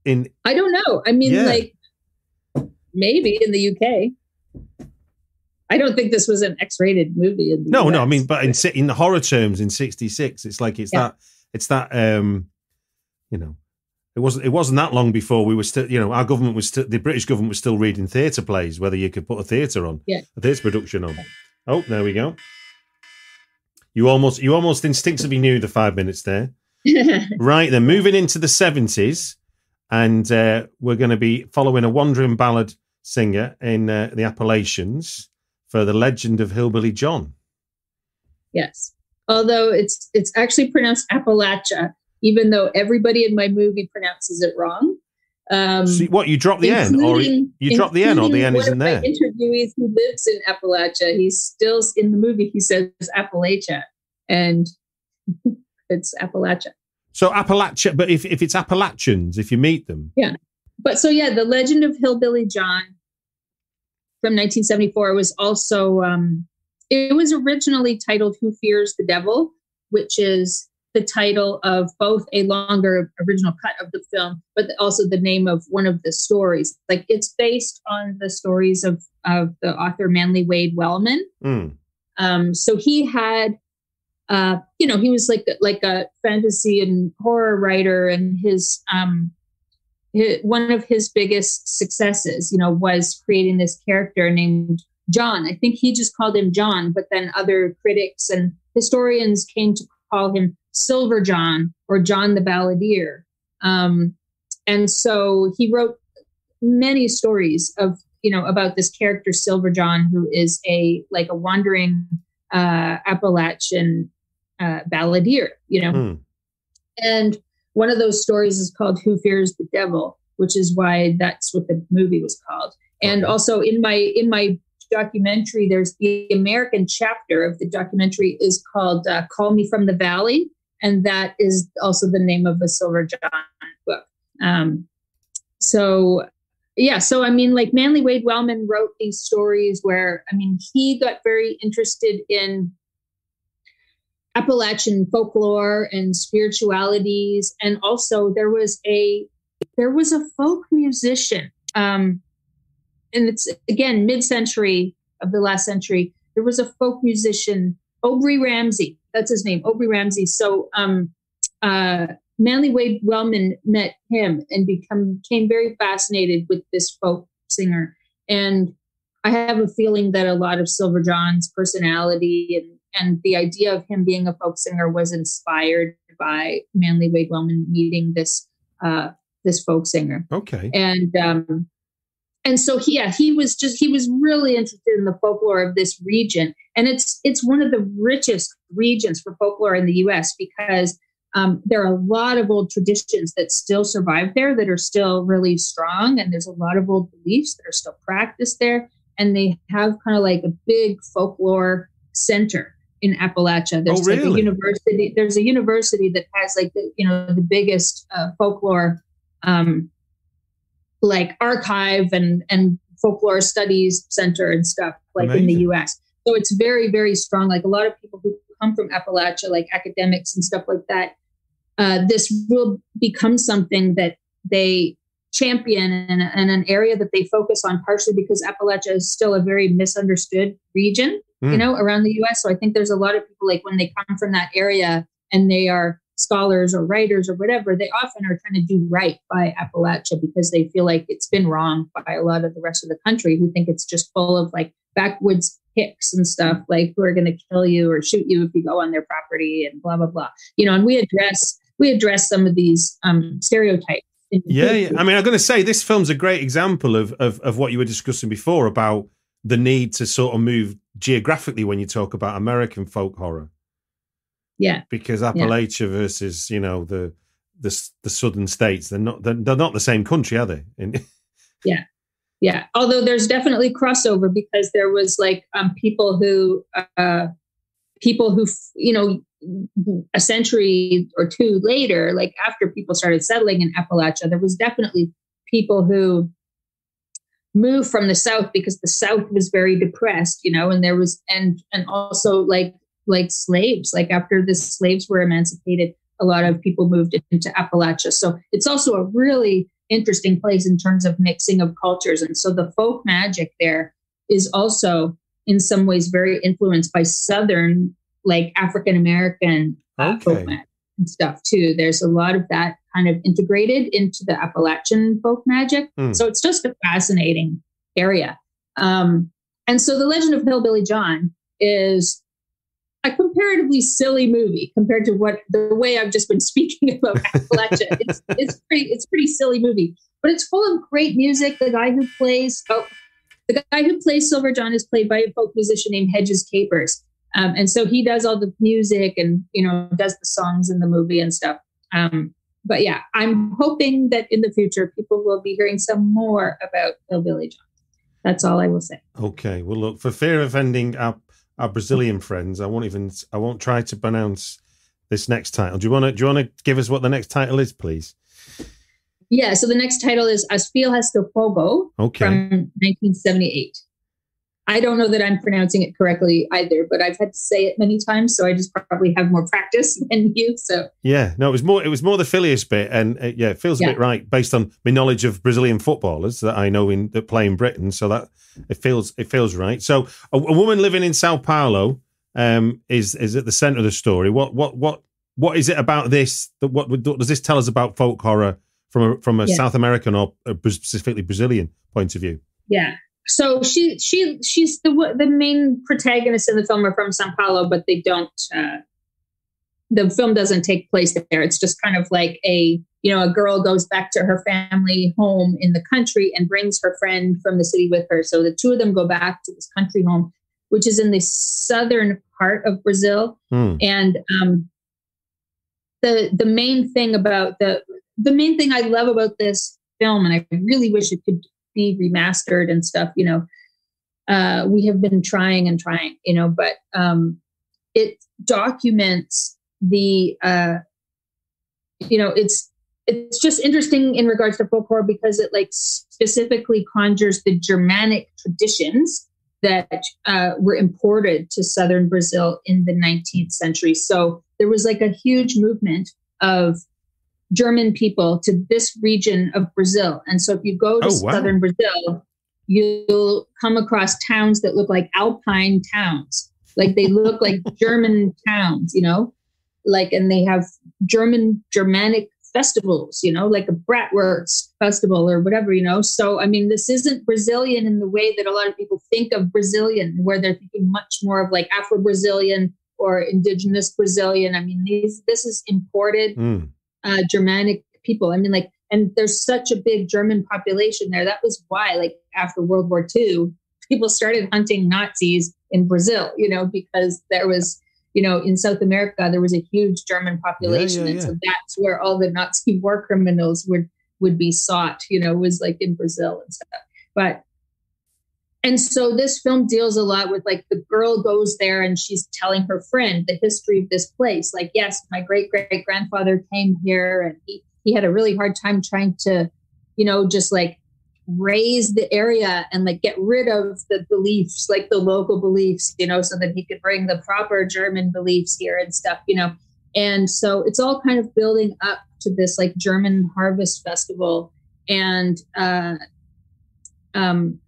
don't know. I mean, like, maybe in the UK. I don't think this was an X-rated movie. In the US. I mean, but in horror terms, in '66, it's like it wasn't that long before we were still, our government was still, the British government was still reading theatre plays, whether you could put a theatre on, a theatre production on. Oh, there we go. You almost instinctively knew the 5 minutes there. Right, then moving into the 70s, and we're going to be following a wandering ballad singer in the Appalachians for The Legend of Hillbilly John. Yes. Although it's actually pronounced Appalachia, even though everybody in my movie pronounces it wrong. So what, you drop the N, or you drop the N, or the N isn't there? One of my interviewees who lives in Appalachia, he's still in the movie, he says Appalachia, and it's Appalachia. So Appalachia, but if it's Appalachians, if you meet them. Yeah. But so, The Legend of Hillbilly John from 1974 was also, it was originally titled Who Fears the Devil, which is the title of both a longer original cut of the film, but also the name of one of the stories. Like, it's based on the stories of the author Manly Wade Wellman. So he had, he was like a fantasy and horror writer, and his one of his biggest successes, was creating this character named John. I think he just called him John, but then other critics and historians came to call him Silver John or John the Balladeer. And so he wrote many stories of, about this character, Silver John, who is a wandering Appalachian balladeer, And one of those stories is called Who Fears the Devil, which is why that's what the movie was called. And also in my documentary, there's the American chapter of the documentary is called Call Me From the Valley. And that is also the name of a Silver John book. So Yeah. So, I mean, like Manly Wade Wellman wrote these stories where, I mean, he got very interested in Appalachian folklore and spiritualities. And also there was a folk musician, and it's again, mid-century of the last century. There was a folk musician, Aubrey Ramsey. That's his name, Aubrey Ramsey. So, Manly Wade Wellman met him and became very fascinated with this folk singer. And I have a feeling that a lot of Silver John's personality and the idea of him being a folk singer was inspired by Manly Wade Wellman meeting this folk singer. Okay. And so he was really interested in the folklore of this region. And it's one of the richest regions for folklore in the US because there are a lot of old traditions that still survive there that are still really strong. And there's a lot of old beliefs that are still practiced there. And they have kind of like a big folklore center in Appalachia. There's like a university. There's a university that has like the biggest folklore like archive and folklore studies center and stuff like Amazing. In the US. So it's very, very strong. Like a lot of people who come from Appalachia, like academics and stuff like that, this will become something that they champion and an area that they focus on, partially because Appalachia is still a very misunderstood region, around the US. So I think there's a lot of people like when they come from that area and they are scholars or writers or whatever, they often are trying to do right by Appalachia because they feel like it's been wrong by a lot of the rest of the country who think it's just full of like backwoods hicks and stuff like who are going to kill you or shoot you if you go on their property and blah, blah, blah. And we address some of these stereotypes. Yeah. I mean, I'm going to say this film's a great example of what you were discussing before about the need to sort of move geographically when you talk about American folk horror. Yeah. Because Appalachia versus, the southern states, they're not the same country, are they? Yeah. Yeah. Although there's definitely crossover because there was like people who a century or two later, like after people started settling in Appalachia, there was definitely people who moved from the South because the South was very depressed, and there was, and also like slaves, like after the slaves were emancipated, a lot of people moved into Appalachia. So it's also a really interesting place in terms of mixing of cultures. And so the folk magic there is also in some ways very influenced by Southern, like African-American folk magic and stuff too. There's a lot of that kind of integrated into the Appalachian folk magic. So it's just a fascinating area. And so The Legend of Hillbilly John is a comparatively silly movie compared to the way I've just been speaking about Appalachia. It's pretty silly movie, but it's full of great music. The guy who plays Silver John is played by a folk musician named Hedges Capers. And so he does all the music and, does the songs in the movie and stuff. But yeah, I'm hoping that in the future, people will be hearing some more about Hillbilly John. That's all I will say. Okay. Well, look, for fear of offending our Brazilian friends, I won't try to pronounce this next title. Do you want to give us what the next title is, please? Yeah. So the next title is As Filhas do Fogo from 1978. I don't know that I'm pronouncing it correctly either, but I've had to say it many times, so I just probably have more practice than you. So yeah, no, it was more the Filhas bit, and it feels a bit right based on my knowledge of Brazilian footballers that I know that play in Britain. So that it feels right. So a woman living in Sao Paulo is at the centre of the story. What is it about this? What does this tell us about folk horror from a South American or specifically Brazilian point of view? Yeah. So she's the main protagonist in the film are from São Paulo, but they don't. The film doesn't take place there. It's just kind of like a girl goes back to her family home in the country and brings her friend from the city with her. So the two of them go back to this country home, which is in the southern part of Brazil. And the main thing I love about this film, and I really wish it could be remastered and stuff, we have been trying, but it documents the, it's just interesting in regards to folklore because it like specifically conjures the Germanic traditions that were imported to southern Brazil in the 19th century. So there was like a huge movement of German people to this region of Brazil. And so if you go to southern Brazil, you'll come across towns that look like alpine towns. Like they look like German towns, you know, like, and they have Germanic festivals, you know, like a Bratwurst festival or whatever, you know. So, I mean, this isn't Brazilian in the way that a lot of people think of Brazilian, where they're thinking much more of like Afro-Brazilian or indigenous Brazilian. I mean, this is imported Germanic people. I mean, like, and there's such a big German population there. That was why, like, after World War II, people started hunting Nazis in Brazil, you know, because there was, you know, in South America, there was a huge German population. And so that's where all the Nazi war criminals would be sought, you know, was like in Brazil and stuff. And so this film deals a lot with like the girl goes there and she's telling her friend the history of this place. Like, yes, my great-great-grandfather came here and he had a really hard time trying to, you know, just like raise the area and like get rid of the beliefs, like the local beliefs, you know, so that he could bring the proper German beliefs here and stuff, you know. And so it's all kind of building up to this like German harvest festival. And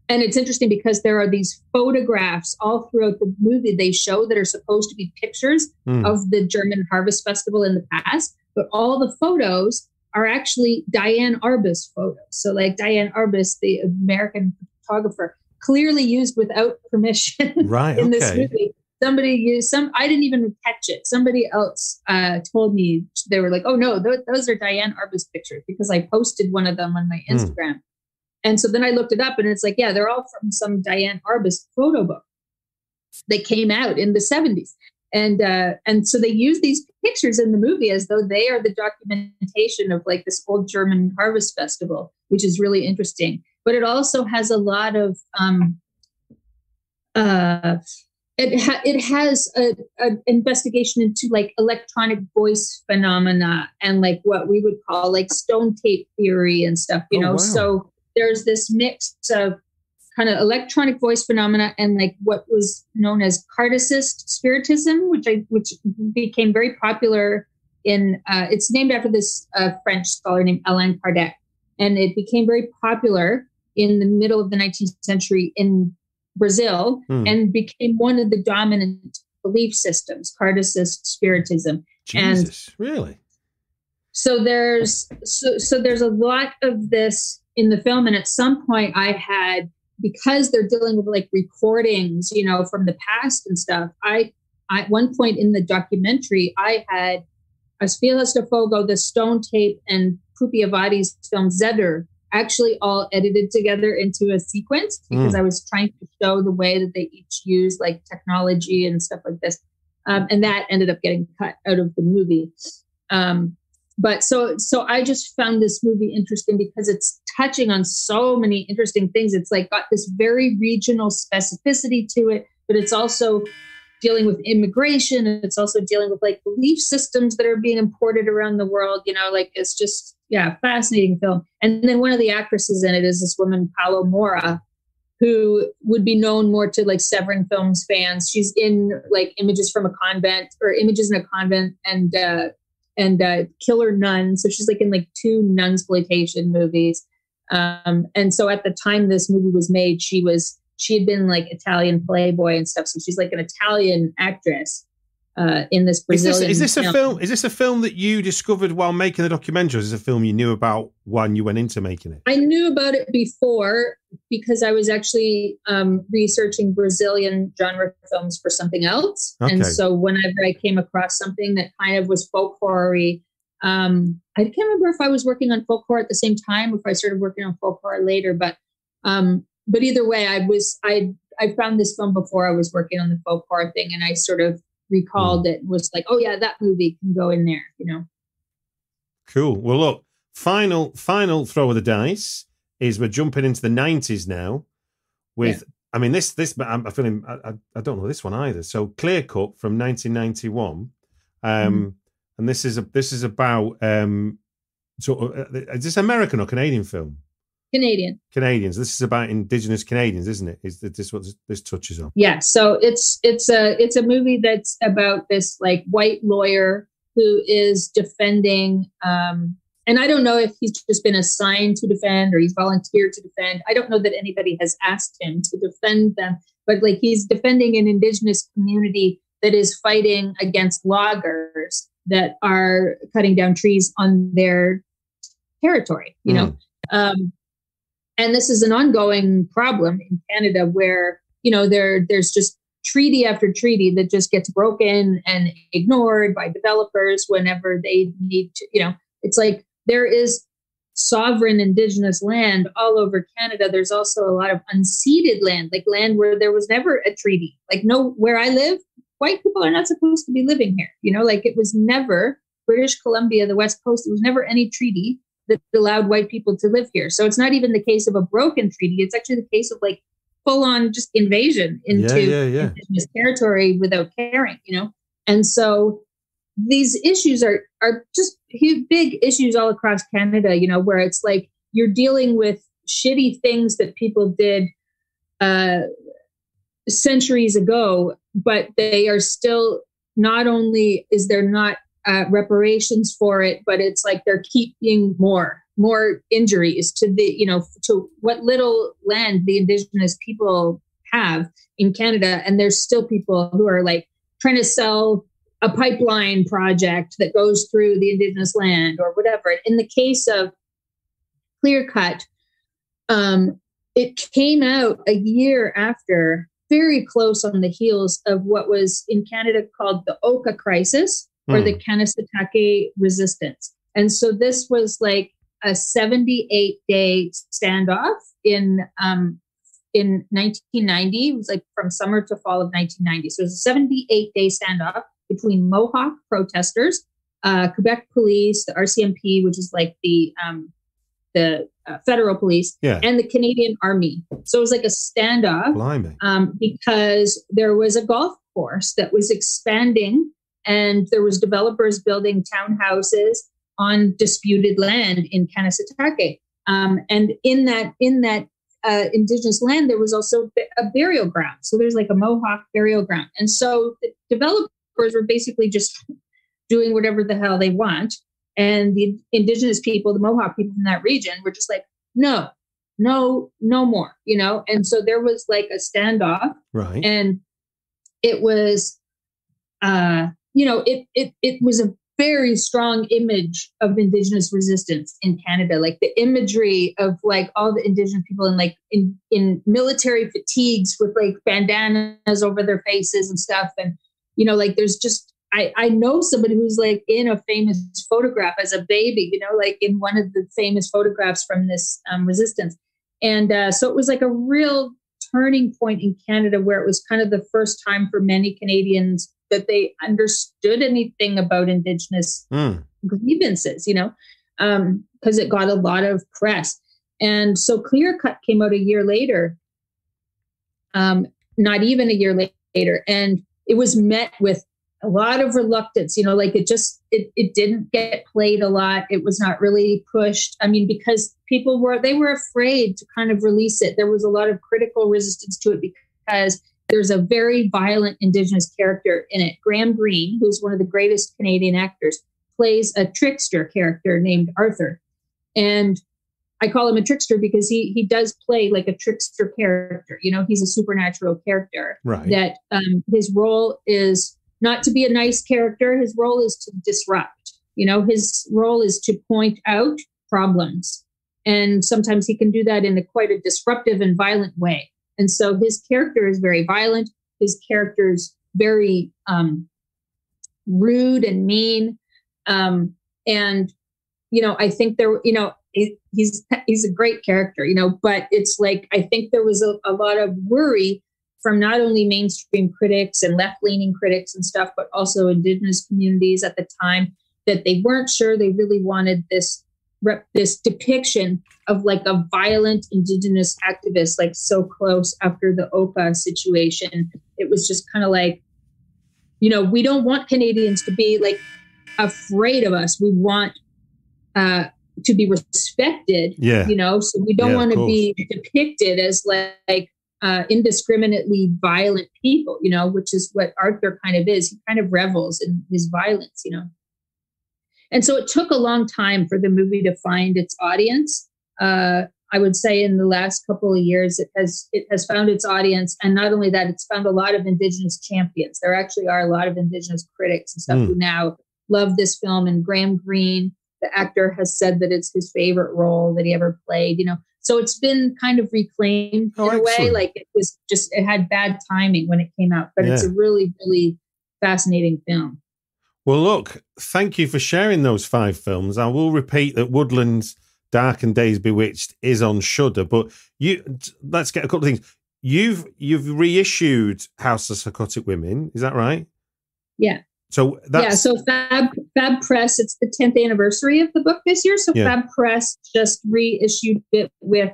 it's interesting because there are these photographs all throughout the movie they show that are supposed to be pictures of the German harvest festival in the past, but all the photos are actually Diane Arbus photos. So like Diane Arbus, the American photographer, clearly used without permission in this movie. Somebody used I didn't even catch it. Somebody else told me, they were like, oh no, those are Diane Arbus pictures, because I posted one of them on my Instagram. And so then I looked it up and it's like, yeah, they're all from some Diane Arbus photo book that came out in the 70s. And so they use these pictures in the movie as though they are the documentation of like this old German harvest festival, which is really interesting. But it also has a lot of, it has an investigation into like electronic voice phenomena and like what we would call like stone tape theory and stuff, you know. Wow. So there's this mix of kind of electronic voice phenomena and like what was known as Kardecist spiritism, which became very popular in, it's named after this French scholar named Alain Kardec. And it became very popular in the middle of the 19th century in Brazil and became one of the dominant belief systems, Kardecist spiritism. Jesus, and really? So there's a lot of this in the film. And at some point I had, because they're dealing with like recordings, you know, from the past and stuff. At one point in the documentary, I had As Filhas de Fogo, the Stone Tape, and Pupi Avadi's film Zeder actually all edited together into a sequence because I was trying to show the way that they each use like technology and stuff like this. And that ended up getting cut out of the movie. But so I just found this movie interesting because it's touching on so many interesting things. It's like got this very regional specificity to it, but it's also dealing with immigration. And it's also dealing with like belief systems that are being imported around the world. You know, like it's just, fascinating film. And then one of the actresses in it is this woman, Paulo Moura, who would be known more to like Severin Films fans. She's in like Images from a Convent or Images in a Convent and Killer Nun. So she's like in like 2 nunsploitation movies. And so at the time this movie was made, she had been like Italian Playboy and stuff. So she's like an Italian actress in this Brazilian. Is this a film? Is this a film that you discovered while making the documentary? Or is this a film you knew about when you went into making it? I knew about it before because I was actually researching Brazilian genre films for something else. Okay. And so whenever I came across something that kind of was folk horror-y, I can't remember if I was working on folk horror at the same time or if I started working on folk horror later. But either way, I found this film before I was working on the folk horror thing, and I sort of recalled it, was like, oh yeah, that movie can go in there, you know. Cool. Well, look, final throw of the dice is we're jumping into the 90s now with, I mean, this, I'm feeling, I don't know this one either. So Clearcut from 1991. And this is about Is this American or Canadian film? Canadian. Canadians. This is about Indigenous Canadians, isn't it? Is this what this touches on? Yeah. So it's a movie that's about this like white lawyer who is defending, and I don't know if he's just been assigned to defend or he's volunteered to defend. I don't know that anybody has asked him to defend them, but like he's defending an Indigenous community that is fighting against loggers that are cutting down trees on their territory, you know. And this is an ongoing problem in Canada where, you know, there's just treaty after treaty that just gets broken and ignored by developers whenever they need to, you know. It's like there is sovereign Indigenous land all over Canada. There's also a lot of unceded land, like land where there was never a treaty. Like where I live, white people are not supposed to be living here. You know, like it was never British Columbia, the West Coast. There was never any treaty that allowed white people to live here. So it's not even the case of a broken treaty. It's actually the case of like full on just invasion into Indigenous territory without caring, you know? And so these issues are just huge, big issues all across Canada, you know, where it's like you're dealing with shitty things that people did centuries ago, but they are still, not only is there not reparations for it, but it's like they're keeping more injuries to the, you know, to what little land the Indigenous people have in Canada. And there's still people who are like trying to sell a pipeline project that goes through the Indigenous land or whatever. In the case of Clearcut, it came out a year after, very close on the heels of what was in Canada called the Oka crisis, or the Kanesatake resistance. And so this was like a 78-day standoff in 1990. It was like from summer to fall of 1990. So it was a 78-day standoff between Mohawk protesters, Quebec police, the RCMP, which is like the federal police, and the Canadian Army. So it was like a standoff because there was a golf course that was expanding, and there was developers building townhouses on disputed land in Kanesatake. And in that Indigenous land, there was also a burial ground. So there's like a Mohawk burial ground. And so the developers were basically just doing whatever the hell they want. And the Indigenous people, the Mohawk people from that region, were just like, no more, you know? And so there was like a standoff. Right. And it was, you know, it was a very strong image of Indigenous resistance in Canada. Like the imagery of like all the Indigenous people in military fatigues with like bandanas over their faces and stuff. And, you know, like there's just, I know somebody who's like in a famous photograph as a baby, you know, like in one of the famous photographs from this resistance. And so it was like a real turning point in Canada where it was kind of the first time for many Canadians that they understood anything about Indigenous grievances, you know, because it got a lot of press. And so Clearcut came out a year later, not even a year later, and it was met with a lot of reluctance, you know, like it didn't get played a lot. It was not really pushed. I mean, because they were afraid to kind of release it. There was a lot of critical resistance to it because there's a very violent Indigenous character in it. Graham Greene, who's one of the greatest Canadian actors, plays a trickster character named Arthur. And I call him a trickster because he does play like a trickster character. You know, he's a supernatural character. Right. That his role is not to be a nice character. His role is to disrupt. You know, his role is to point out problems. And sometimes he can do that in quite a disruptive and violent way. And so his character is very violent. His character is very rude and mean. And, you know, I think he's a great character, you know, but it's like, I think there was a lot of worry from not only mainstream critics and left-leaning critics and stuff, but also Indigenous communities at the time that they weren't sure they really wanted this depiction of like a violent Indigenous activist, like so close after the Oka situation. It was just kind of like, you know, we don't want Canadians to be like afraid of us. We want to be respected. Yeah. You know, so we don't want to be depicted as like indiscriminately violent people, you know, which is what Arthur kind of is. He kind of revels in his violence, you know. And so it took a long time for the movie to find its audience. I would say in the last couple of years, it has found its audience. And not only that, it's found a lot of Indigenous champions. There actually are a lot of Indigenous critics and stuff who now love this film. And Graham Greene, the actor, has said that it's his favorite role that he ever played, you know. So it's been kind of reclaimed in a way. Like it had bad timing when it came out, but it's a really, really fascinating film. Well, look, thank you for sharing those 5 films. I will repeat that Woodlands, Darkened Days, Bewitched is on Shudder, but let's get a couple of things. You've reissued House of Psychotic Women, is that right? Yeah. So so Fab Press, it's the 10th anniversary of the book this year. So Fab Press just reissued it with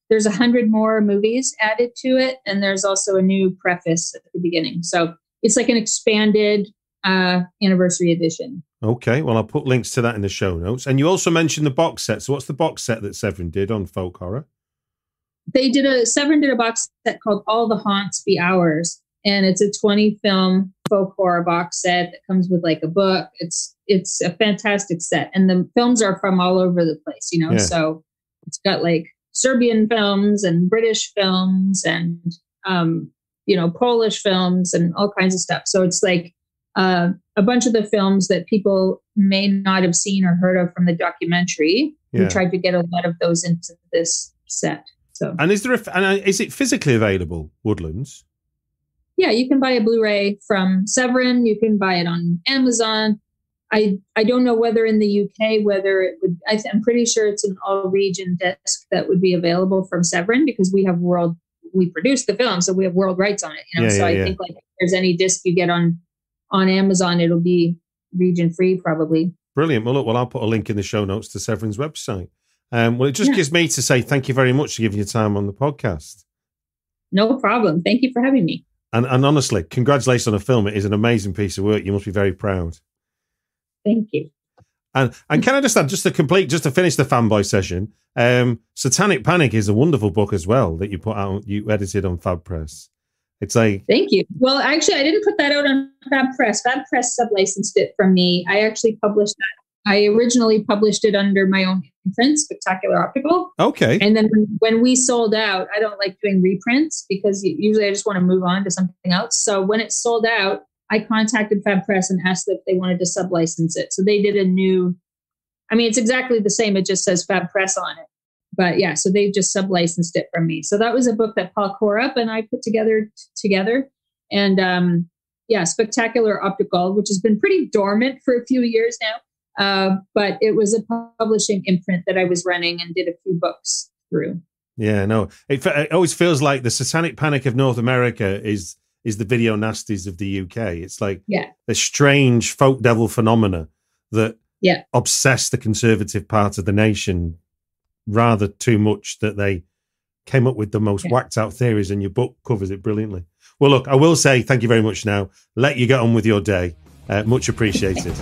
there's 100 more movies added to it, and there's also a new preface at the beginning. So it's like an expanded anniversary edition. Okay, well, I'll put links to that in the show notes. And you also mentioned the box set. So what's the box set that Severin did on folk horror? Severin did a box set called All the Haunts Be Ours. And it's a 20-film folk horror box set that comes with like a book. It's a fantastic set. And the films are from all over the place, you know. Yeah. So it's got like Serbian films and British films and, Polish films and all kinds of stuff. So it's like a bunch of the films that people may not have seen or heard of from the documentary. Yeah. We tried to get a lot of those into this set. So, and is it physically available, Woodlands? Yeah, you can buy a Blu-ray from Severin. You can buy it on Amazon. I don't know whether in the UK, whether it would, I'm pretty sure it's an all region disc that would be available from Severin because we produce the film, so we have world rights on it, you know? I think like if there's any disc you get on Amazon, it'll be region free probably. Brilliant. Well, I'll put a link in the show notes to Severin's website. It just gives me to say thank you very much for giving your time on the podcast. No problem. Thank you for having me. And honestly, congratulations on the film. It is an amazing piece of work. You must be very proud. Thank you. And can I just add, just to finish the fanboy session, Satanic Panic is a wonderful book as well that you put out, you edited on Fab Press. It's like... Thank you. Well, actually, I didn't put that out on Fab Press. Fab Press sublicensed it from me. I actually published that. I originally published it under my own imprint, Spectacular Optical. Okay. And then when we sold out, I don't like doing reprints because usually I just want to move on to something else. So when it sold out, I contacted Fab Press and asked if they wanted to sublicense it. So they did it's exactly the same. It just says Fab Press on it. But yeah, so they just sublicensed it from me. So that was a book that Paul Korup and I put together. And Spectacular Optical, which has been pretty dormant for a few years now. But it was a publishing imprint that I was running and did a few books through. Yeah, no, it always feels like the Satanic Panic of North America is the video nasties of the UK. It's like the strange folk devil phenomena that obsess the conservative part of the nation rather too much that they came up with the most whacked out theories, and your book covers it brilliantly. Well, look, I will say thank you very much now. Let you get on with your day. Much appreciated.